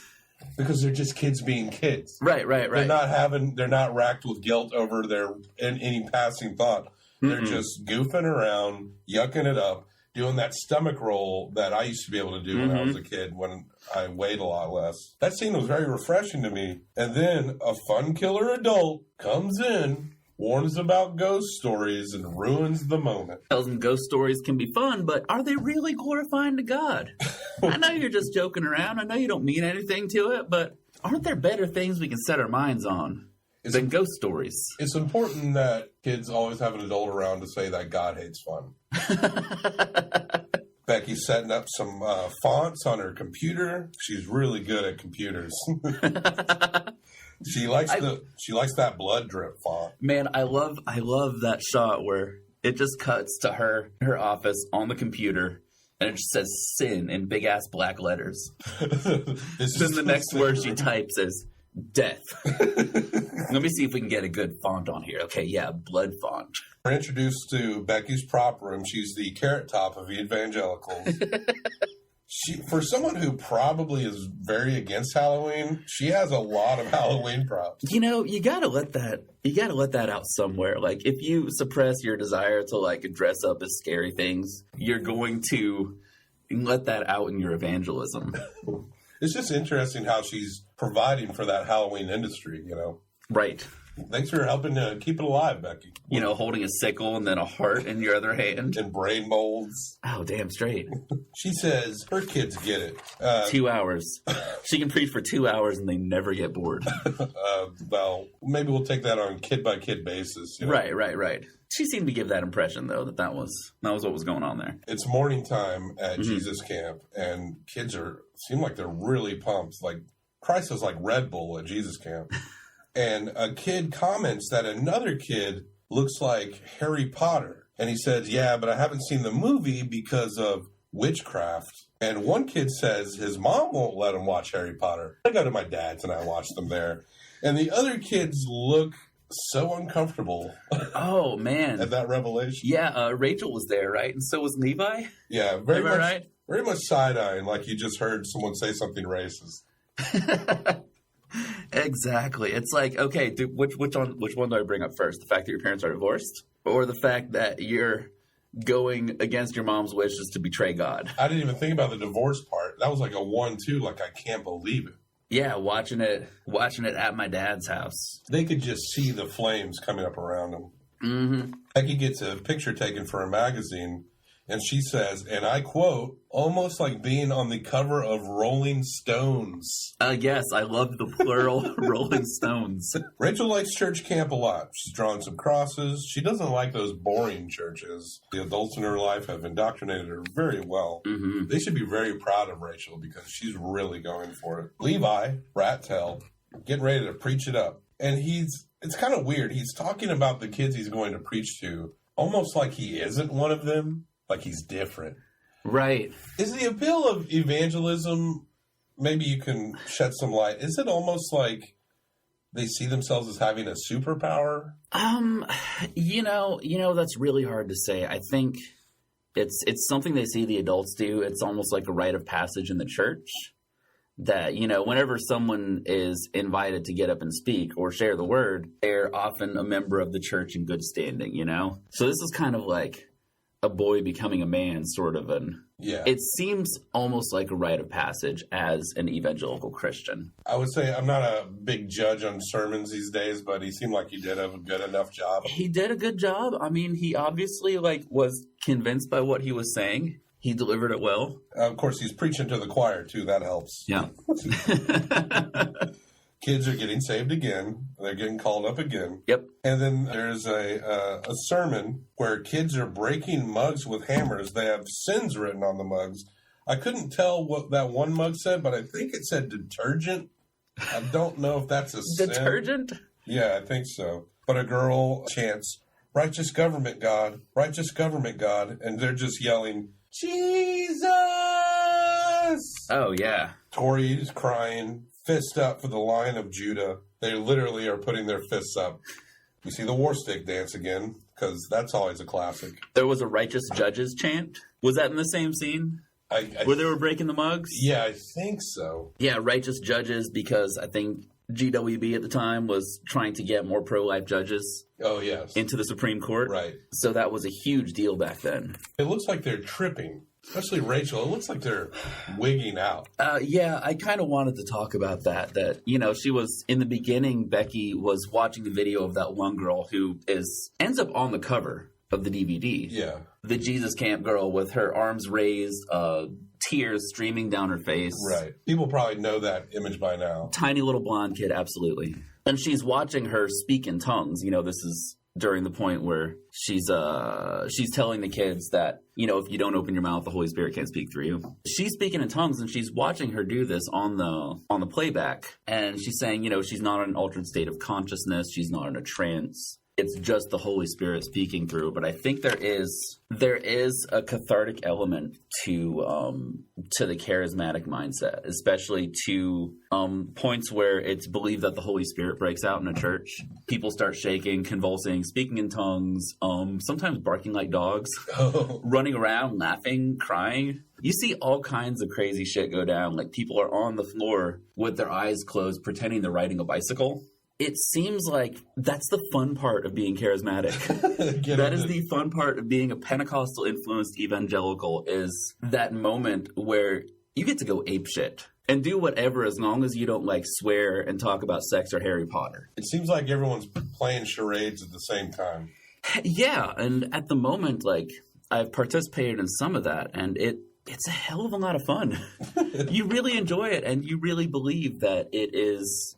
because they're just kids being kids. Right. They're not racked with guilt over any passing thought. They're just goofing around, yucking it up, doing that stomach roll that I used to be able to do when I was a kid, when I weighed a lot less. That scene was very refreshing to me. And then a fun killer adult comes in, warns about ghost stories, and ruins the moment. Tells them ghost stories can be fun, but are they really glorifying to God? I know you're just joking around. I know you don't mean anything to it, but aren't there better things we can set our minds on than ghost stories? It's important that kids always have an adult around to say that God hates fun. Becky's setting up some fonts on her computer. She's really good at computers. She likes that blood drip font. Man, I love that shot where it just cuts to her office on the computer, and it just says sin in big ass black letters. Then the next word she types is death. Let me see if we can get a good font on here. Okay, yeah, blood font. We're introduced to Becky's prop room. She's the carrot top of the evangelicals. For someone who probably is very against Halloween, she has a lot of Halloween props. You know, you gotta let that out somewhere. Like, if you suppress your desire to like dress up as scary things, you're going to let that out in your evangelism. It's just interesting how she's providing for that Halloween industry, you know? Right. Thanks for helping to keep it alive, Becky. You know, holding a sickle and then a heart in your other hand. And brain molds. Oh, damn straight. She says her kids get it. 2 hours. She can preach for 2 hours and they never get bored. Well, maybe we'll take that on kid-by-kid basis. You know? Right. She seemed to give that impression, though, that was what was going on there. It's morning time at Jesus camp, and kids seem like they're really pumped. Like, Christ is like Red Bull at Jesus camp. And a kid comments that another kid looks like Harry Potter. And he says, yeah, but I haven't seen the movie because of witchcraft. And one kid says his mom won't let him watch Harry Potter. I go to my dad's and I watch them there. And the other kids look so uncomfortable. Oh, man. At that revelation. Yeah, Rachel was there, right? And so was Levi? Yeah, very much side-eyeing, like you just heard someone say something racist. Exactly. It's like, okay, which one do I bring up first? The fact that your parents are divorced, or the fact that you're going against your mom's wishes to betray God? I didn't even think about the divorce part. That was like a 1-2. Like, I can't believe it. Yeah, watching it at my dad's house. They could just see the flames coming up around them. Mm-hmm. Becky gets a picture taken for a magazine. And she says, and I quote, almost like being on the cover of Rolling Stones. Yes, I love the plural Rolling Stones. Rachel likes church camp a lot. She's drawn some crosses. She doesn't like those boring churches. The adults in her life have indoctrinated her very well. Mm-hmm. They should be very proud of Rachel because she's really going for it. Levi, rat tail, getting ready to preach it up. And it's kind of weird. He's talking about the kids he's going to preach to almost like he isn't one of them. Like he's different. Right. Is the appeal of evangelism, maybe you can shed some light, is it almost like they see themselves as having a superpower? You know, that's really hard to say. I think it's something they see the adults do. It's almost like a rite of passage in the church that, you know, whenever someone is invited to get up and speak or share the word, they're often a member of the church in good standing, you know? So this is kind of like a boy becoming a man sort of an... Yeah. It seems almost like a rite of passage as an evangelical Christian. I would say I'm not a big judge on sermons these days, but he seemed like he did a good enough job. He did a good job. I mean, he obviously was convinced by what he was saying. He delivered it well. Of course, he's preaching to the choir, too. That helps. Yeah. Kids are getting saved again. They're getting called up again. Yep. And then there's a sermon where kids are breaking mugs with hammers. They have sins written on the mugs. I couldn't tell what that one mug said, but I think it said detergent. I don't know if that's a sin. Detergent? Yeah, I think so. But a girl chants, "Righteous government, God. Righteous government, God." And they're just yelling, "Jesus!" Oh, yeah. Tori's crying. Fist up for the Lion of Judah. They literally are putting their fists up. We see the war stick dance again, because that's always a classic. There was a righteous judges chant. Was that in the same scene? Where they were breaking the mugs? Yeah, I think so. Yeah, righteous judges, because I think GWB at the time was trying to get more pro-life judges into the Supreme Court. Right. So that was a huge deal back then. It looks like they're tripping. Especially Rachel. It looks like they're wigging out. Yeah, I kind of wanted to talk about that. That, she was, in the beginning, Becky was watching the video of that one girl who ends up on the cover of the DVD. Yeah. The Jesus Camp girl with her arms raised, tears streaming down her face. Right. People probably know that image by now. Tiny little blonde kid, absolutely. And she's watching her speak in tongues. This is during the point where she's telling the kids that, if you don't open your mouth, the Holy Spirit can't speak through you. She's speaking in tongues, and she's watching her do this on the playback. And she's saying, she's not in an altered state of consciousness. She's not in a trance. It's just the Holy Spirit speaking through. But I think there is a cathartic element to the charismatic mindset, especially to points where it's believed that the Holy Spirit breaks out in a church. People start shaking, convulsing, speaking in tongues, sometimes barking like dogs, running around, laughing, crying. You see all kinds of crazy shit go down. Like people are on the floor with their eyes closed, pretending they're riding a bicycle. It seems like that's the fun part of being charismatic. That is the fun part of being a Pentecostal-influenced evangelical, is that moment where you get to go apeshit and do whatever as long as you don't, swear and talk about sex or Harry Potter. It seems like everyone's playing charades at the same time. Yeah, and at the moment, I've participated in some of that, and it's a hell of a lot of fun. You really enjoy it, and you really believe that it is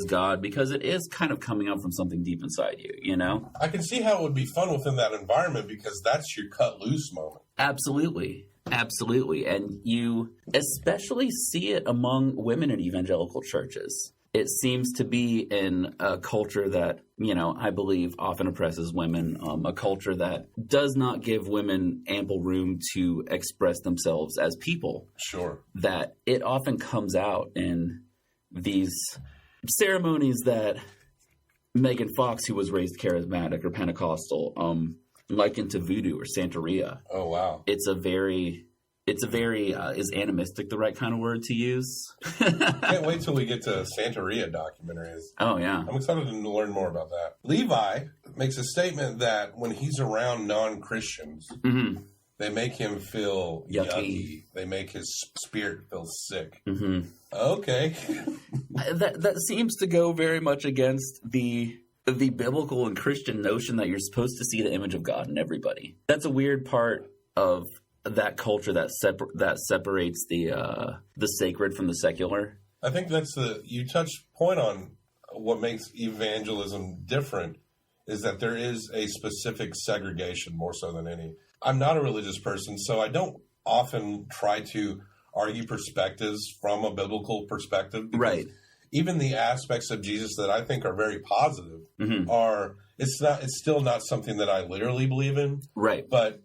God, because it is kind of coming up from something deep inside you, I can see how it would be fun within that environment, because that's your cut loose moment. Absolutely. And you especially see it among women in evangelical churches. It seems to be in a culture that, I believe often oppresses women, a culture that does not give women ample room to express themselves as people. Sure. That it often comes out in these ceremonies that Megan Fox, who was raised charismatic or Pentecostal, likened to voodoo or Santeria. Oh, wow. It's a very, is animistic the right kind of word to use? Can't wait till we get to Santeria documentaries. Oh, yeah. I'm excited to learn more about that. Levi makes a statement that when he's around non-Christians, they make him feel yucky. They make his spirit feel sick. Mm-hmm. Okay. That seems to go very much against the biblical and Christian notion that you're supposed to see the image of God in everybody. That's a weird part of that culture that separates the sacred from the secular. I think you touched point on what makes evangelism different, is that there is a specific segregation more so than any. I'm not a religious person, so I don't often try to argue perspectives from a biblical perspective. Right. Even the aspects of Jesus that I think are very positive it's still not something that I literally believe in. Right. But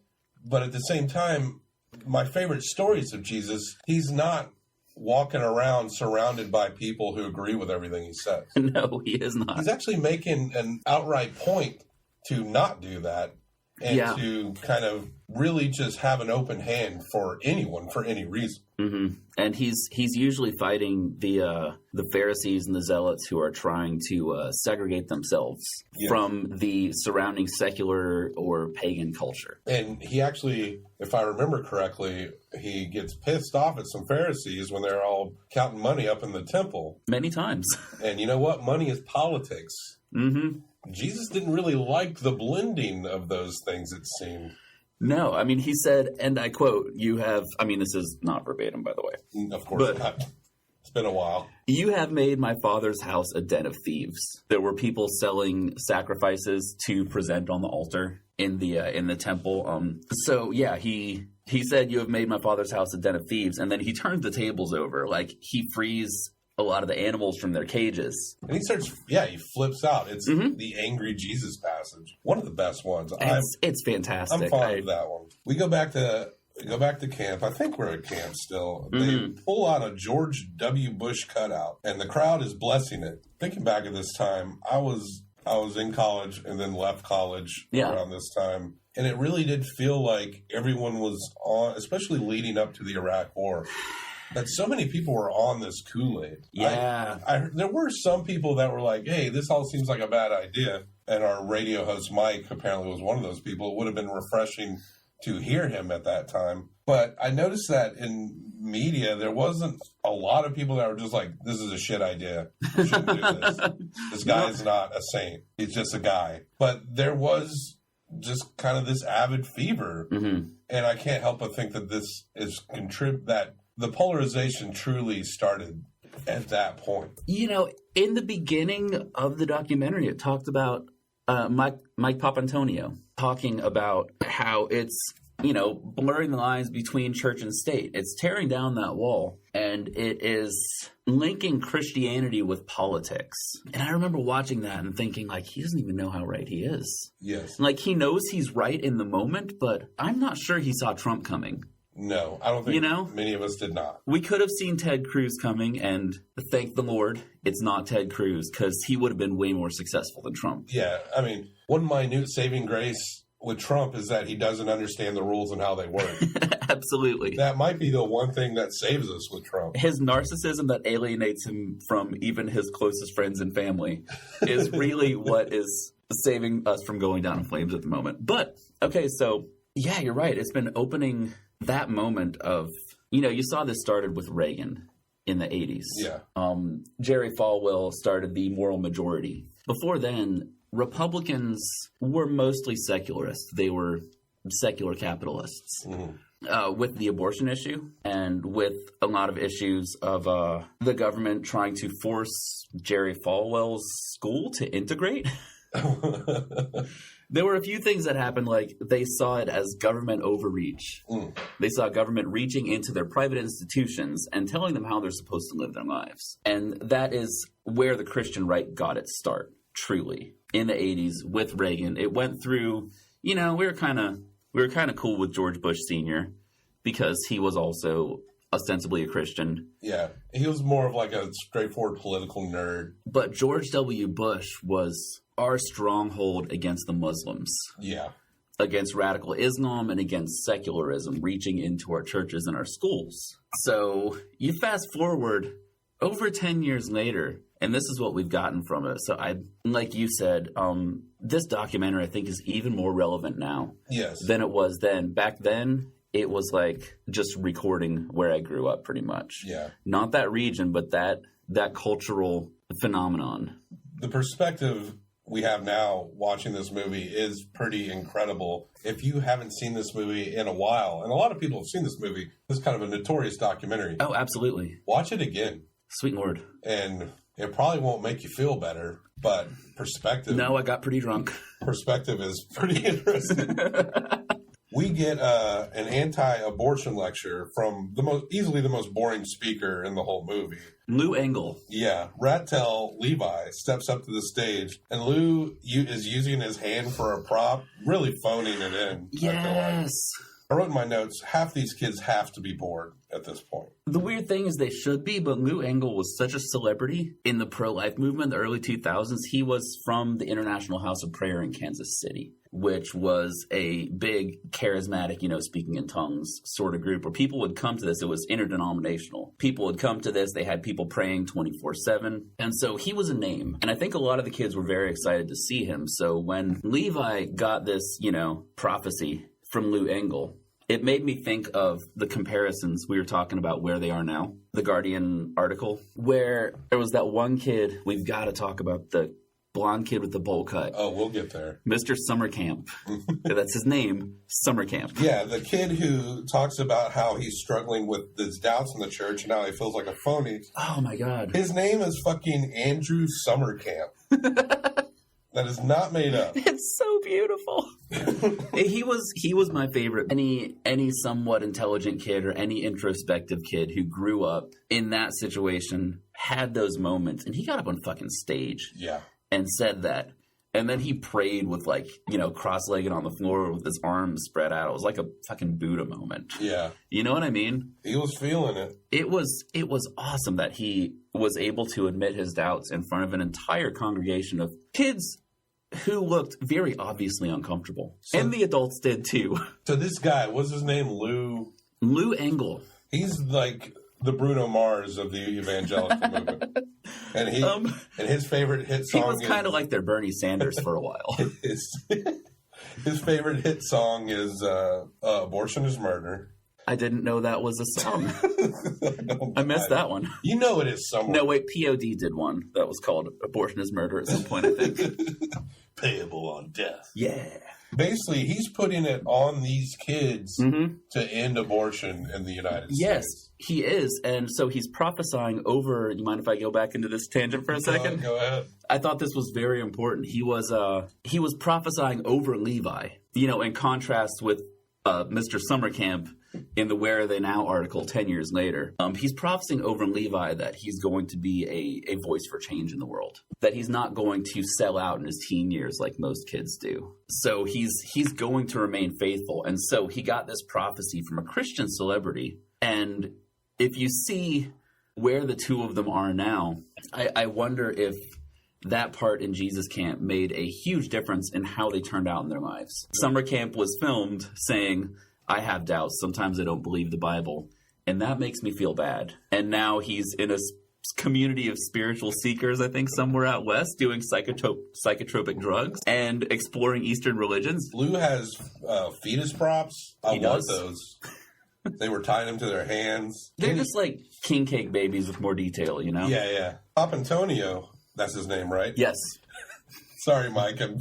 at the same time, my favorite stories of Jesus, he's not walking around surrounded by people who agree with everything he says. No, he is not. He's actually making an outright point to not do that. and Yeah. to kind of really just have an open hand for anyone for any reason. Mm-hmm. And he's usually fighting the Pharisees and the Zealots who are trying to segregate themselves from the surrounding secular or pagan culture. And he actually, if I remember correctly, he gets pissed off at some Pharisees when they're all counting money up in the temple. Many times. And you know what? Money is politics. Mm-hmm. Jesus didn't really like the blending of those things, it seemed. No, I mean, he said, and I quote, you have, I mean, this is not verbatim, by the way. Of course not. It's been a while. You have made my father's house a den of thieves. There were people selling sacrifices to present on the altar in the temple. So yeah, he said, you have made my father's house a den of thieves. And then he turned the tables over. Like, he frees a lot of the animals from their cages. And he starts, he flips out. It's the angry Jesus passage. One of the best ones. It's fantastic. I'm fond of that one. We go back to camp. I think we're at camp still. They pull out a George W. Bush cutout, and the crowd is blessing it. Thinking back at this time, I was in college and then left college around this time. And it really did feel like everyone was on, especially leading up to the Iraq War, that so many people were on this Kool-Aid. Yeah. There were some people that were like, hey, this all seems like a bad idea. And our radio host, Mike, apparently was one of those people. It would have been refreshing to hear him at that time. But I noticed that in media, there wasn't a lot of people that were just like, this is a shit idea. We shouldn't do this. This guy is not a saint. He's just a guy. But there was just kind of this avid fever. Mm-hmm. And I can't help but think that this is that the polarization truly started at that point. You know, in the beginning of the documentary, it talked about Mike Papantonio talking about how it's, blurring the lines between church and state. It's tearing down that wall, and it is linking Christianity with politics. And I remember watching that and thinking, like, he doesn't even know how right he is. Yes. Like, he knows he's right in the moment, but I'm not sure he saw Trump coming. No, I don't think many of us did not. We could have seen Ted Cruz coming, and thank the Lord it's not Ted Cruz, because he would have been way more successful than Trump. Yeah, I mean, one minute saving grace with Trump is that he doesn't understand the rules and how they work. Absolutely. That might be the one thing that saves us with Trump. His narcissism that alienates him from even his closest friends and family is really what is saving us from going down in flames at the moment. But, okay, so, yeah, you're right. It's been opening that moment of, you saw this started with Reagan in the 80s. Yeah. Jerry Falwell started the moral majority. Before then, Republicans were mostly secularists. They were secular capitalists. Mm-hmm. With the abortion issue and with a lot of issues of the government trying to force Jerry Falwell's school to integrate. There were a few things that happened, like they saw it as government overreach. They saw government reaching into their private institutions and telling them how they're supposed to live their lives. And that is where the Christian right got its start, truly, in the 80s with Reagan. It went through, we were kind of cool with George Bush Sr. because he was also ostensibly a Christian. Yeah, he was more of like a straightforward political nerd. But George W. Bush was our stronghold against the Muslims. Yeah. Against radical Islam and against secularism reaching into our churches and our schools. So you fast forward over 10 years later, and this is what we've gotten from it. So like you said, this documentary I think is even more relevant now than it was then. Back then, it was like just recording where I grew up pretty much. Yeah. Not that region, but that cultural phenomenon. The perspective we have now watching this movie is pretty incredible. If you haven't seen this movie in a while, and a lot of people have seen this movie, it's kind of a notorious documentary. Oh, absolutely. Watch it again. Sweet Lord. And it probably won't make you feel better, but perspective... No, I got pretty drunk. Perspective is pretty interesting. We get an anti-abortion lecture from easily the most boring speaker in the whole movie. Lou Engle. Yeah. Rattel Levi steps up to the stage, and Lou is using his hand for a prop, really phoning it in. Yes. I wrote in my notes, half these kids have to be bored at this point. The weird thing is they should be, but Lou Engle was such a celebrity in the pro-life movement in the early 2000s. He was from the International House of Prayer in Kansas City. which was a big charismatic, speaking in tongues sort of group where people would come to this. It was interdenominational. People would come to this. They had people praying 24/7. And so he was a name. And I think a lot of the kids were very excited to see him. So when Levi got this, prophecy from Lou Engle, it made me think of the comparisons we were talking about where they are now. The Guardian article, where there was that one kid, we've got to talk about the blonde kid with the bowl cut. Oh, we'll get there. Mr. Summercamp. That's his name, Summercamp. Yeah, the kid who talks about how he's struggling with his doubts in the church and how he feels like a phony. Oh, my God. His name is fucking Andrew Summercamp. That is not made up. It's so beautiful. He was my favorite. Any somewhat intelligent kid or any introspective kid who grew up in that situation had those moments, and he got up on fucking stage. Yeah. And said that. And then he prayed with cross-legged on the floor with his arms spread out. It was like a fucking Buddha moment. Yeah. You know what I mean? He was feeling it. It was awesome that he was able to admit his doubts in front of an entire congregation of kids who looked very obviously uncomfortable. And the adults did too. So this guy, what's his name? Lou Engle. He's like the Bruno Mars of the evangelical movement. And his favorite hit song. He was kind of like their Bernie Sanders for a while. His favorite hit song is "Abortion is Murder." I didn't know that was a song. I missed that one. You know it is somewhere. No, wait, POD did one that was called "Abortion is Murder" at some point, I think. Payable on death. Yeah. Basically, he's putting it on these kids to end abortion in the United States. Yes, he is. And so he's prophesying over... You mind if I go back into this tangent for a second? Go ahead. I thought this was very important. He was prophesying over Levi, in contrast with Mr. Summercamp in the Where Are They Now article 10 years later. He's prophesying over Levi that he's going to be a voice for change in the world, that he's not going to sell out in his teen years like most kids do. So he's going to remain faithful. And so he got this prophecy from a Christian celebrity. And if you see where the two of them are now, I wonder if that part in Jesus Camp made a huge difference in how they turned out in their lives. Summer Camp was filmed saying, "I have doubts. Sometimes I don't believe the Bible, and that makes me feel bad." And now he's in a community of spiritual seekers, I think, somewhere out west, doing psychotropic drugs and exploring Eastern religions. Lou has fetus props. I want does. those. They were tying them to their hands. They're just like king cake babies with more detail, Yeah, yeah. Pop Antonio, that's his name, right? Yes. Sorry, Mike. I'm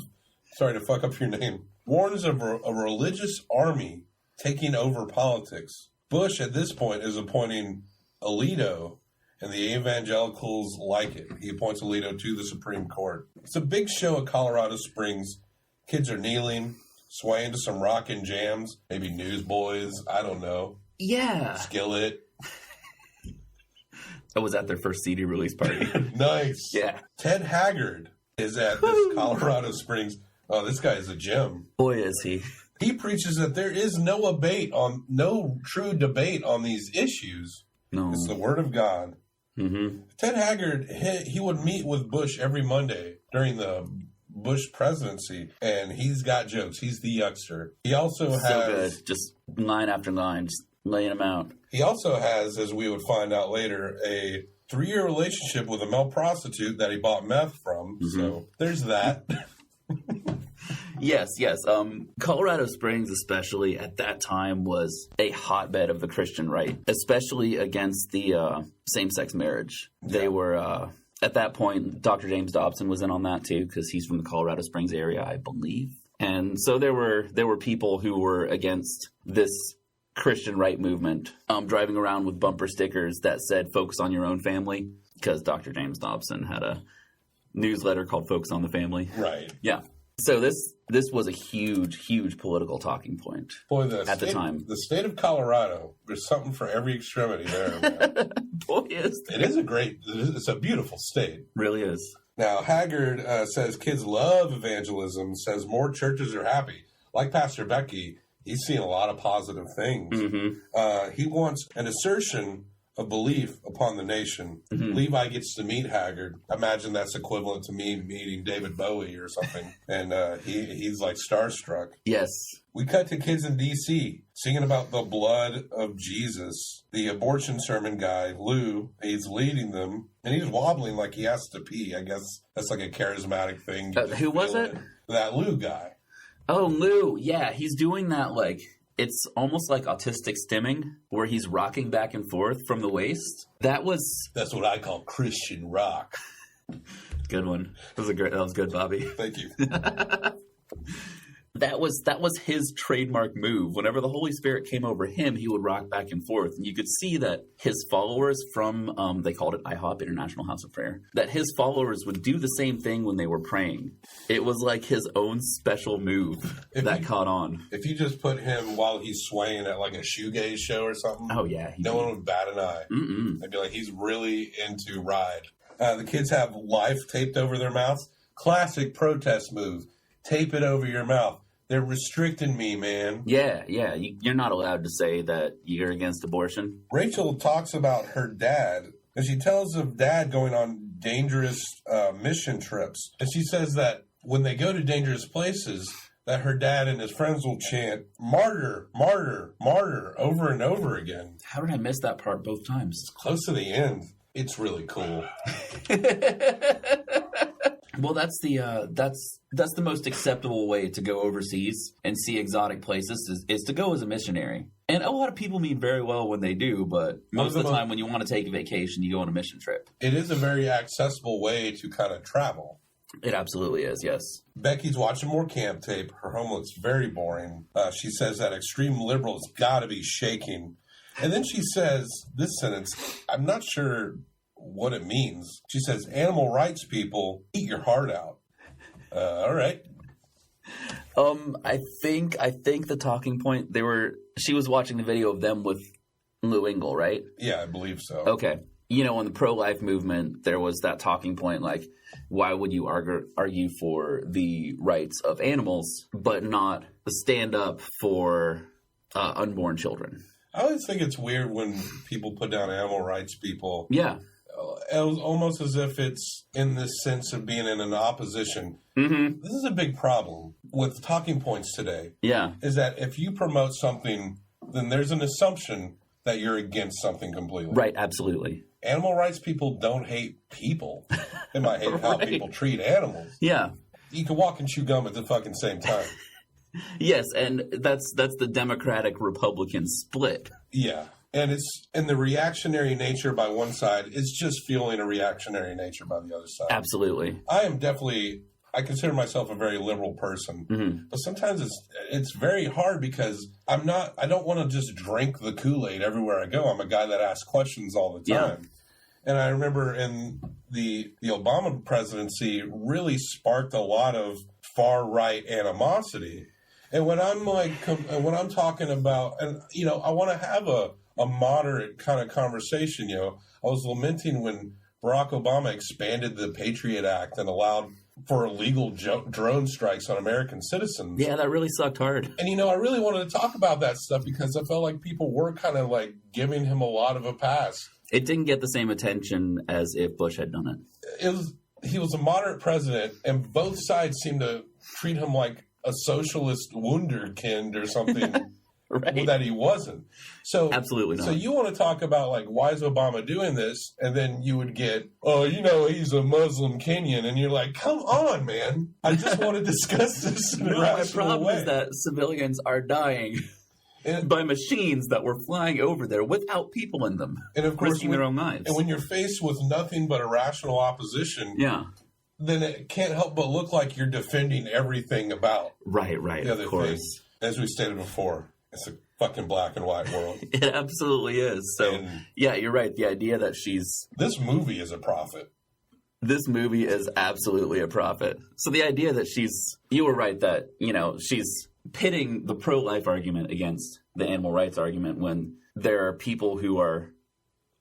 sorry to fuck up your name. Warns of a religious army taking over politics. Bush, at this point, is appointing Alito, and the evangelicals like it. He appoints Alito to the Supreme Court. It's a big show at Colorado Springs. Kids are kneeling, swaying to some rockin' jams. Maybe Newsboys. I don't know. Yeah. Skillet. That was at their first CD release party. Nice. Yeah. Ted Haggard is at this Colorado Springs. Oh, this guy is a gem. Boy, is he. He preaches that there is no true debate on these issues. No. It's the Word of God. Mm-hmm. Ted Haggard, he would meet with Bush every Monday during the Bush presidency, and he's got jokes. He's the yuckster. He also has... So good. Just line after line, just laying them out. He also has, as we would find out later, a 3-year relationship with a male prostitute that he bought meth from. Mm-hmm. So there's that. Yes. Colorado Springs, especially at that time, was a hotbed of the Christian right, especially against the same-sex marriage. Yeah. They were, at that point, Dr. James Dobson was in on that too, because he's from the Colorado Springs area, I believe. And so there were people who were against this Christian right movement, driving around with bumper stickers that said "Focus on your own family," because Dr. James Dobson had a newsletter called "Focus on the Family." Right. Yeah. So this was a huge political talking point at the time. The state of Colorado, there's something for every extremity there. Man. Boy, is there. It's a beautiful state. Really is. Now, Haggard says kids love evangelism, says more churches are happy. Like Pastor Becky, he's seeing a lot of positive things. Mm-hmm. He wants an assertion of belief upon the nation. Levi gets to meet Haggard. Imagine that's equivalent to me meeting David Bowie or something. And he's like starstruck. Yes. We cut to kids in D.C. singing about the blood of Jesus. The abortion sermon guy, Lou, he's leading them. And he's wobbling like he has to pee. I guess that's like a charismatic thing. Who was it? That Lou guy. Oh, Lou. Yeah, he's doing that like... It's almost like autistic stimming, where he's rocking back and forth from the waist. That's what I call Christian rock. Good one. That was good, Bobby. Thank you. That was his trademark move. Whenever the Holy Spirit came over him, he would rock back and forth. And you could see that his followers from, they called it IHOP, International House of Prayer, that his followers would do the same thing when they were praying. It was like his own special move caught on. If you just put him while he's swaying at like a shoegaze show or something, oh yeah, no one would bat an eye. They'd be like, he's really into Ride. The kids have life taped over their mouths. Classic protest move. Tape it over your mouth. They're restricting me, man. Yeah. You're not allowed to say that you're against abortion. Rachel talks about her dad, and she tells of dad going on dangerous mission trips. And she says that when they go to dangerous places, that her dad and his friends will chant, martyr, martyr, martyr, over and over again. How did I miss that part both times? It's close to the end. It's really cool. Well, that's the most acceptable way to go overseas and see exotic places is to go as a missionary. And a lot of people mean very well when they do, but most of the time when you want to take a vacation, you go on a mission trip. It is a very accessible way to kind of travel. It absolutely is, yes. Becky's watching more camp tape. Her home looks very boring. She says that extreme liberals got to be shaking. And then she says this sentence, I'm not sure what it means. She says, animal rights people, eat your heart out. All right. I think the talking point, she was watching the video of them with Lou Engle, right? Yeah, I believe so. Okay. You know, in the pro-life movement, there was that talking point like, why would you argue for the rights of animals, but not stand up for unborn children? I always think it's weird when people put down animal rights people. Yeah. It was almost as if it's in this sense of being in an opposition. Mm-hmm. This is a big problem with talking points today. Yeah. Is that if you promote something, then there's an assumption that you're against something completely. Right, absolutely. Animal rights people don't hate people. They might hate how people treat animals. Yeah. You can walk and chew gum at the fucking same time. Yes, and that's the Democratic-Republican split. Yeah. And it's in the reactionary nature by one side, it's just fueling a reactionary nature by the other side. Absolutely. I consider myself a very liberal person, but sometimes it's very hard because I don't want to just drink the Kool-Aid everywhere I go. I'm a guy that asks questions all the time. Yeah. And I remember in the Obama presidency really sparked a lot of far-right animosity. And when I'm talking about, and I want to have a moderate kind of conversation, I was lamenting when Barack Obama expanded the Patriot Act and allowed for illegal drone strikes on American citizens. Yeah, that really sucked hard. And, I really wanted to talk about that stuff because I felt like people were kind of like giving him a lot of a pass. It didn't get the same attention as if Bush had done it. He was a moderate president, and both sides seemed to treat him like a socialist wunderkind or something. Right. That he wasn't. So absolutely not. So you want to talk about like why is Obama doing this, and then you would get, he's a Muslim Kenyan, and you're like, come on, man! I just want to discuss this in a rational way. My problem is that civilians are dying by machines that were flying over there without people in them, and of course, risking their own lives. And when you're faced with nothing but irrational opposition, then it can't help but look like you're defending everything about right, the other of course. thing. As we stated before. It's a fucking black and white world. It absolutely is. So, yeah, you're right. The idea that this movie is a prophet. This movie is absolutely a prophet. So the idea that you were right that, she's pitting the pro-life argument against the animal rights argument when there are people who are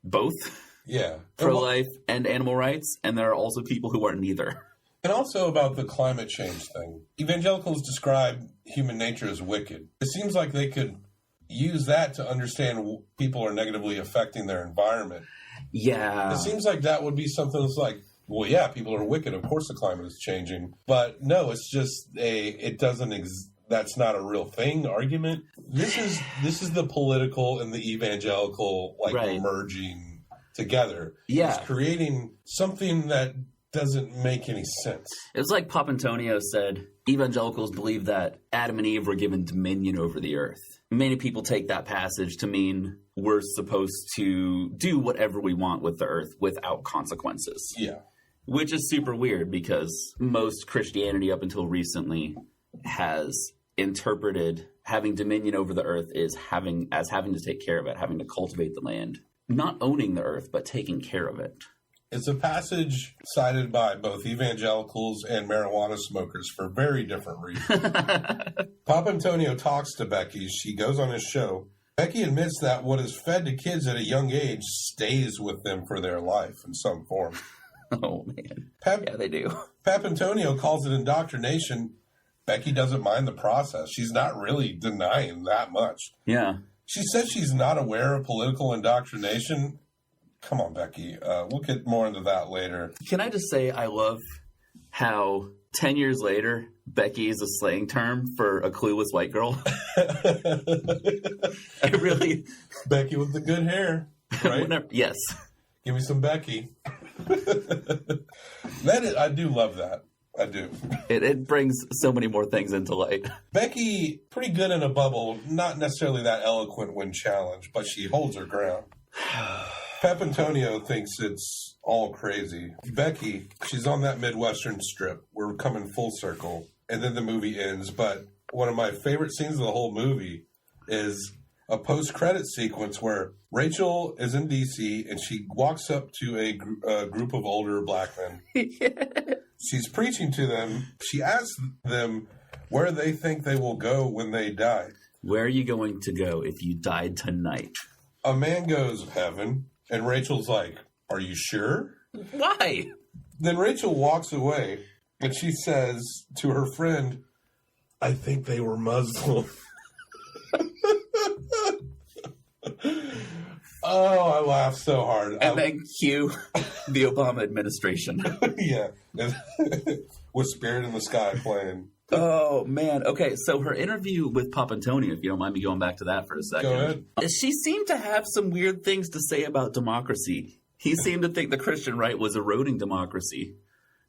both pro-life and animal rights, and there are also people who are neither. And also about the climate change thing. Evangelicals describe human nature as wicked. It seems like they could use that to understand people are negatively affecting their environment. Yeah. It seems like that would be something that's like, well, yeah, people are wicked. Of course the climate is changing. But no, it's just that's not a real thing argument. This is the political and the evangelical merging together. Yeah. It's creating something that doesn't make any sense. It was like Papantonio said, evangelicals believe that Adam and Eve were given dominion over the earth. Many people take that passage to mean we're supposed to do whatever we want with the earth without consequences. Yeah. Which is super weird because most Christianity up until recently has interpreted having dominion over the earth as having to take care of it, having to cultivate the land. Not owning the earth, but taking care of it. It's a passage cited by both evangelicals and marijuana smokers for very different reasons. Papantonio talks to Becky. She goes on his show. Becky admits that what is fed to kids at a young age stays with them for their life in some form. Oh, man. Yeah, they do. Papantonio calls it indoctrination. Becky doesn't mind the process. She's not really denying that much. Yeah. She says she's not aware of political indoctrination. Come on, Becky. We'll get more into that later. Can I just say I love how 10 years later, Becky is a slang term for a clueless white girl? I really... Becky with the good hair, right? Yes. Give me some Becky. I do love that. I do. It brings so many more things into light. Becky, pretty good in a bubble. Not necessarily that eloquent when challenged, but she holds her ground. Papantonio thinks it's all crazy. Becky, she's on that Midwestern strip. We're coming full circle. And then the movie ends. But one of my favorite scenes of the whole movie is a post-credit sequence where Rachel is in D.C. and she walks up to a group of older black men. She's preaching to them. She asks them where they think they will go when they die. Where are you going to go if you died tonight? A man goes, heaven. And Rachel's like, are you sure? Why? Then Rachel walks away and she says to her friend, I think they were Muslim. Oh, I laughed so hard. And then cue the Obama administration. Yeah. With Spirit in the Sky playing. Oh, man. Okay, so her interview with Papantonio, if you don't mind me going back to that for a second. Go ahead. She seemed to have some weird things to say about democracy. He seemed to think the Christian right was eroding democracy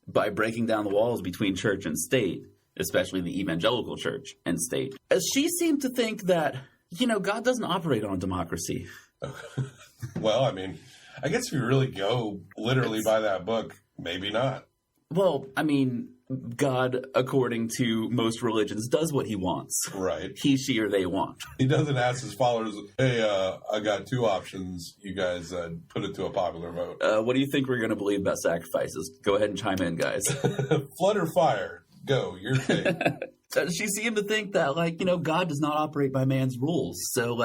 by breaking down the walls between church and state, especially the evangelical church and state. She seemed to think that, God doesn't operate on democracy. Well, I mean, I guess if you really go literally by that book, maybe not. Well, I mean, God, according to most religions, does what he wants. Right. He, she, or they want. He doesn't ask his followers, hey, I got two options. You guys put it to a popular vote. What do you think we're going to believe about sacrifices? Go ahead and chime in, guys. Flood or fire? Go. Your take. She seemed to think that, God does not operate by man's rules. So,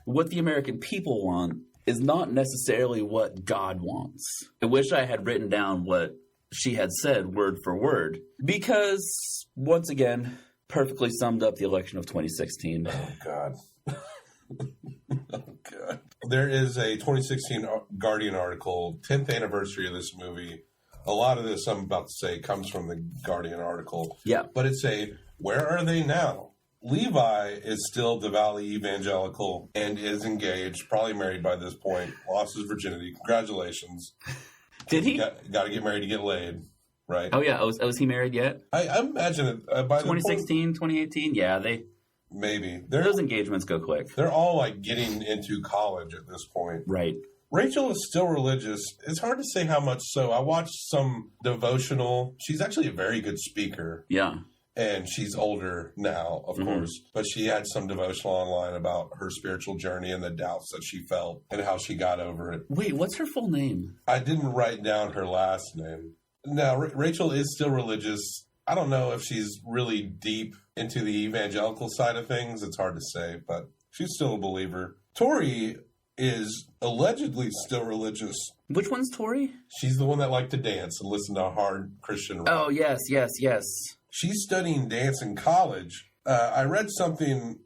what the American people want is not necessarily what God wants. I wish I had written down what she had said word for word, because, once again, perfectly summed up the election of 2016. Oh, God. Oh, God. There is a 2016 Guardian article, 10th anniversary of this movie. A lot of this I'm about to say comes from the Guardian article. Yeah. But it's where are they now? Levi is still devoutly evangelical and is engaged, probably married by this point, lost his virginity. Congratulations. Did he? Got to get married to get laid, right? Oh, yeah. Was he married yet? I imagine it. By 2016, 2018? Yeah, maybe. Those engagements go quick. They're all getting into college at this point. Right. Rachel is still religious. It's hard to say how much so. I watched some devotional. She's actually a very good speaker. Yeah. And she's older now, of course. But she had some devotional online about her spiritual journey and the doubts that she felt and how she got over it. Wait, what's her full name? I didn't write down her last name. Now, Rachel is still religious. I don't know if she's really deep into the evangelical side of things. It's hard to say, but she's still a believer. Tori is allegedly still religious. Which one's Tori? She's the one that liked to dance and listen to hard Christian rock. Oh, yes. She's studying dance in college. I read something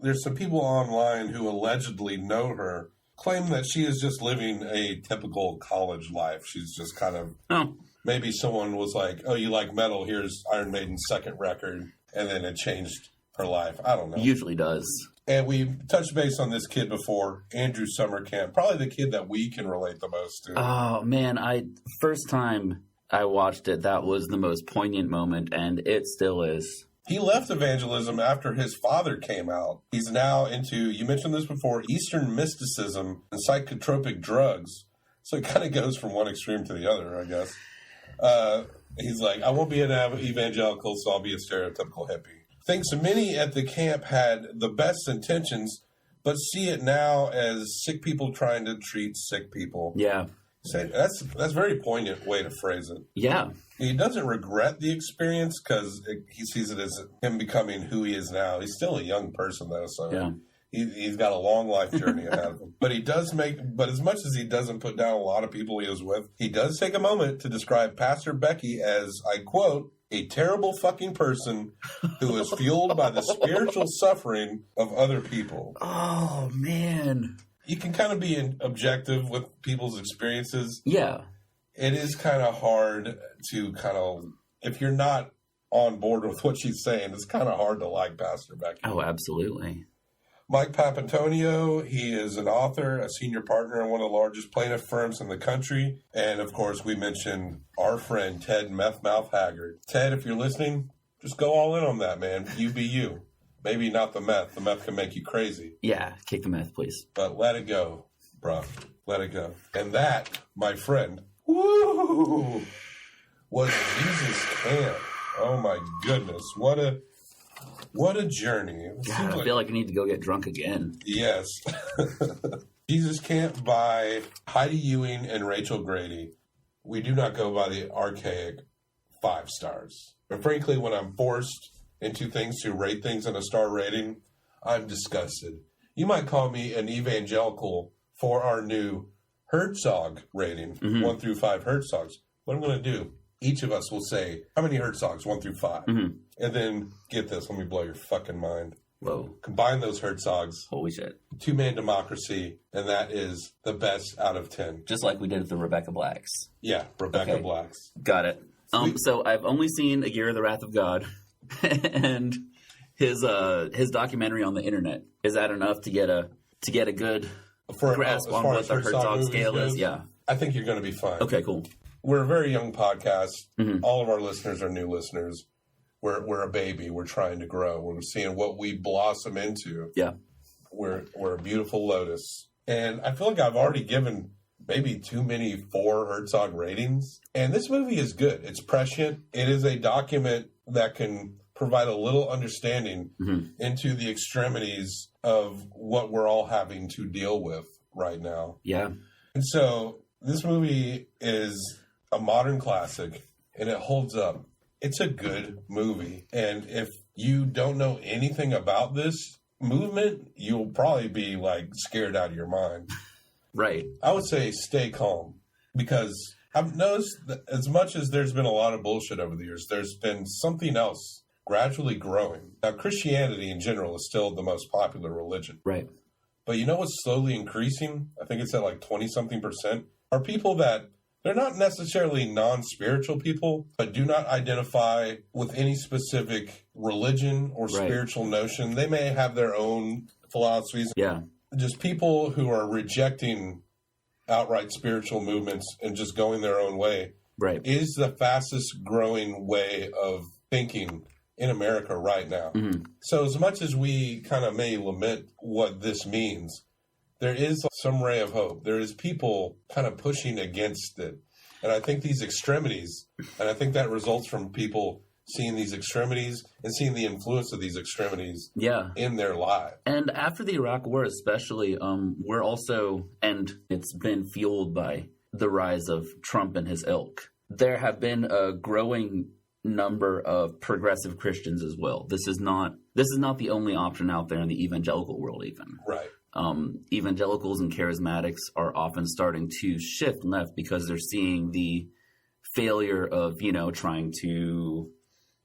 there's some people online who allegedly know her, claim that she is just living a typical college life. She's just kind of, maybe someone was like, oh, you like metal, here's Iron Maiden's second record, and then it changed her life. I don't know. Usually does. And we touched base on this kid before, Andrew Summercamp, probably the kid that we can relate the most to. Oh, man, first time I watched it, that was the most poignant moment, and it still is. He left evangelism after his father came out. He's now into, you mentioned this before, Eastern mysticism and psychotropic drugs. So it kind of goes from one extreme to the other, I guess. He's like, I won't be an evangelical, so I'll be a stereotypical hippie. Thinks many at the camp had the best intentions, but see it now as sick people trying to treat sick people. Yeah. That's a very poignant way to phrase it. Yeah. He doesn't regret the experience because he sees it as him becoming who he is now. He's still a young person, though, so yeah. He's got a long life journey ahead of him. But as much as he doesn't put down a lot of people he was with, he does take a moment to describe Pastor Becky as, I quote, a terrible fucking person who is fueled by the spiritual suffering of other people. Oh, man. You can kind of be objective with people's experiences. Yeah. It is kind of hard to if you're not on board with what she's saying, it's kind of hard to like Pastor Becky. Oh, absolutely. Mike Papantonio, he is an author, a senior partner in one of the largest plaintiff firms in the country. And, of course, we mentioned our friend Ted Methmouth Haggard. Ted, if you're listening, just go all in on that, man. You be you. Maybe not the meth. The meth can make you crazy. Yeah, kick the meth, please. But let it go, bro. Let it go. And that, my friend, woo, was Jesus Camp. Oh, my goodness. What a journey. God, I feel like I need to go get drunk again. Yes. Jesus Camp by Heidi Ewing and Rachel Grady. We do not go by the archaic 5 stars. But frankly, when I'm forced into things to rate things in a star rating, I'm disgusted. You might call me an evangelical for our new Herzog rating, 1 through 5 Herzogs. What I'm going to do, each of us will say, how many Herzogs, 1 through 5? And then, get this, let me blow your fucking mind. Whoa. Combine those Herzogs. Holy shit. 2-man democracy, and that is the best out of 10. Just like we did with the Rebecca Blacks. Yeah, Rebecca Blacks. Got it. So I've only seen A Year of the Wrath of God and his documentary on the internet. Is that enough to get a good grasp on what the Herzog scale is? Yeah. I think you're going to be fine. Okay, cool. We're a very young podcast. All of our listeners are new listeners. We're a baby. We're trying to grow. We're seeing what we blossom into. Yeah. We're a beautiful lotus. And I feel like I've already given maybe too many 4 Herzog ratings. And this movie is good. It's prescient. It is a document that can provide a little understanding into the extremities of what we're all having to deal with right now. Yeah. And so this movie is a modern classic, and it holds up. It's a good movie. And if you don't know anything about this movement, you'll probably be like scared out of your mind. Right. I would say stay calm, because I've noticed that as much as there's been a lot of bullshit over the years, there's been something else gradually growing. Now, Christianity in general is still the most popular religion. Right. But you know what's slowly increasing? I think it's at like 20-something%. Are people that they're not necessarily non-spiritual people, but do not identify with any specific religion or spiritual notion. They may have their own philosophies. Yeah. Just people who are rejecting outright spiritual movements and just going their own way is the fastest growing way of thinking in America right now. So as much as we kind of may lament what this means, there is some ray of hope. There is people kind of pushing against it. And I think these extremities, and I think that results from people seeing these extremities and seeing the influence of these extremities in their lives. And after the Iraq War especially, we're also, and it's been fueled by the rise of Trump and his ilk, there have been a growing number of progressive Christians as well. This is not the only option out there in the evangelical world even. Right. Evangelicals and charismatics are often starting to shift left because they're seeing the failure of, trying to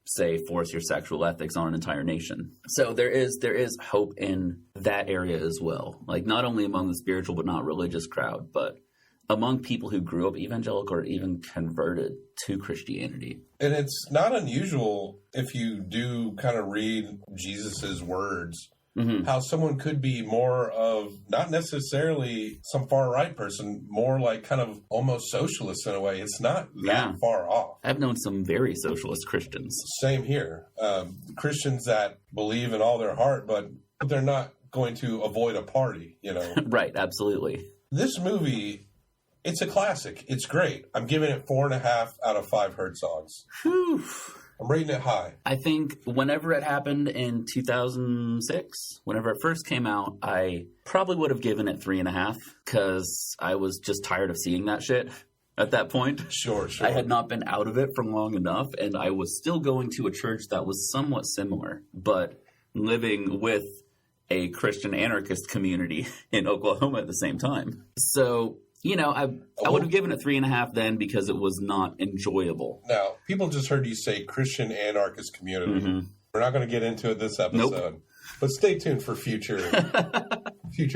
say, force your sexual ethics on an entire nation. So there is hope in that area as well. Like, not only among the spiritual but not religious crowd, but among people who grew up evangelical or even converted to Christianity. And it's not unusual if you do kind of read Jesus's words, how someone could be more of not necessarily some far right person, more like kind of almost socialist in a way. It's not that far off. I've known some very socialist Christians. Same here. Christians that believe in all their heart, but they're not going to avoid a party, you know? Right, absolutely. This movie, it's a classic. It's great. I'm giving it 4.5 out of 5 Herzogs. Whew. I'm rating it high. I think whenever it happened in 2006, whenever it first came out, I probably would have given it 3.5 because I was just tired of seeing that shit at that point. Sure. I had not been out of it for long enough, and I was still going to a church that was somewhat similar, but living with a Christian anarchist community in Oklahoma at the same time. So, you know, I would have given it 3.5 then because it was not enjoyable. Now, people just heard you say Christian anarchist community. We're not going to get into it this episode. Nope. But stay tuned for future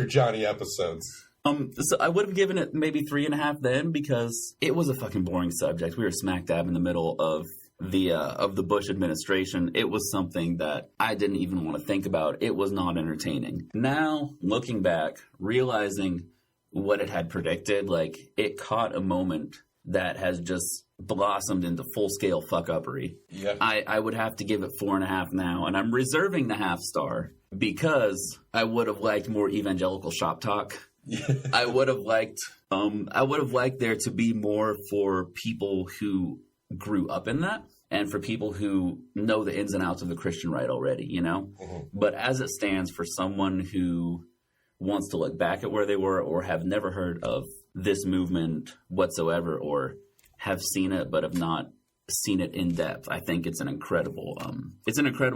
Johnny episodes. So I would have given it maybe 3.5 then because it was a fucking boring subject. We were smack dab in the middle of the Bush administration. It was something that I didn't even want to think about. It was not entertaining. Now, looking back, realizing what it had predicted, like, it caught a moment that has just blossomed into full-scale fuck-uppery. Yep. I would have to give it 4.5 now, and I'm reserving the half star because I would have liked more evangelical shop talk. I would have liked there to be more for people who grew up in that and for people who know the ins and outs of the Christian right already, you know? But as it stands, for someone who wants to look back at where they were or have never heard of this movement whatsoever or have seen it but have not seen it in depth, I think it's an incredible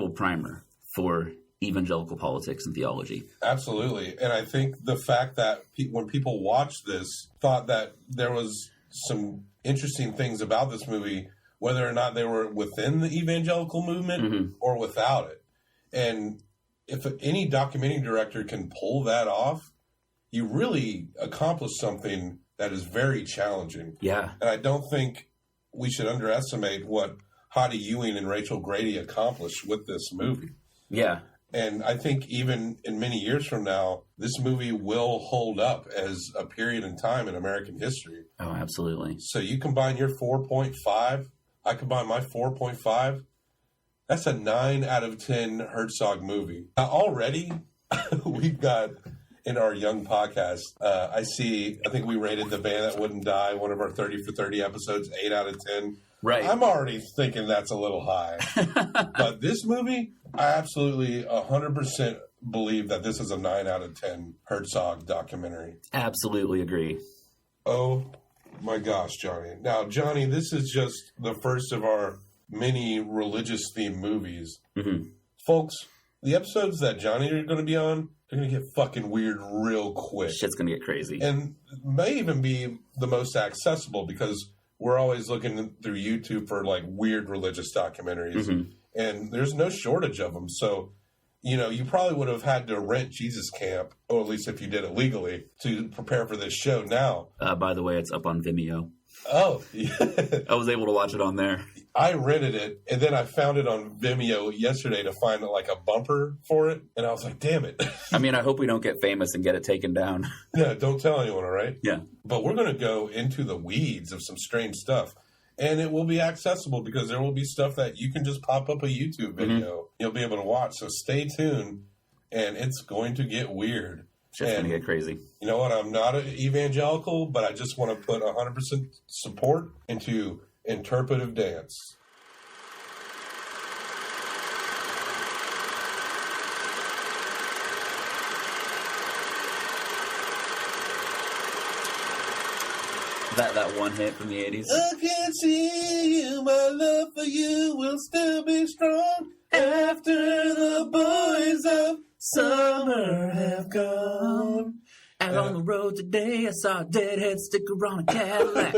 primer for evangelical politics and theology. Absolutely. And I think the fact that when people watched this, thought that there was some interesting things about this movie, whether or not they were within the evangelical movement or without it. And if any documentary director can pull that off, you really accomplish something that is very challenging. Yeah. And I don't think we should underestimate what Hottie Ewing and Rachel Grady accomplished with this movie. Yeah. And I think even in many years from now, this movie will hold up as a period in time in American history. Oh, absolutely. So you combine your 4.5, I combine my 4.5. That's a 9 out of 10 Herzog movie. Already, we've got in our young podcast, I think we rated The Band That Wouldn't Die, one of our 30 for 30 episodes, 8 out of 10. Right. I'm already thinking that's a little high. But this movie, I absolutely 100% believe that this is a 9 out of 10 Herzog documentary. Absolutely agree. Oh my gosh, Johnny. Now, Johnny, this is just the first of our many religious themed movies. Folks, the episodes that Johnny are going to be on, they're going to get fucking weird real quick. Shit's going to get crazy. And may even be the most accessible because we're always looking through YouTube for like weird religious documentaries. And there's no shortage of them. So, you know, you probably would have had to rent Jesus Camp, or at least if you did it legally, to prepare for this show now. By the way, it's up on Vimeo. Oh, yeah. I was able to watch it on there. I rented it, and then I found it on Vimeo yesterday to find like a bumper for it, and I was like, damn it. I mean, I hope we don't get famous and get it taken down. Yeah, don't tell anyone, all right? Yeah. But we're going to go into the weeds of some strange stuff, and it will be accessible because there will be stuff that you can just pop up a YouTube video. You'll be able to watch, so stay tuned, and it's going to get weird. Shit's going to get crazy. You know what? I'm not an evangelical, but I just want to put 100% support into interpretive dance. That one hit from the 80s. I can see you, my love for you will still be strong after the boys of summer have gone. Out on the road today, I saw a deadhead sticker on a Cadillac.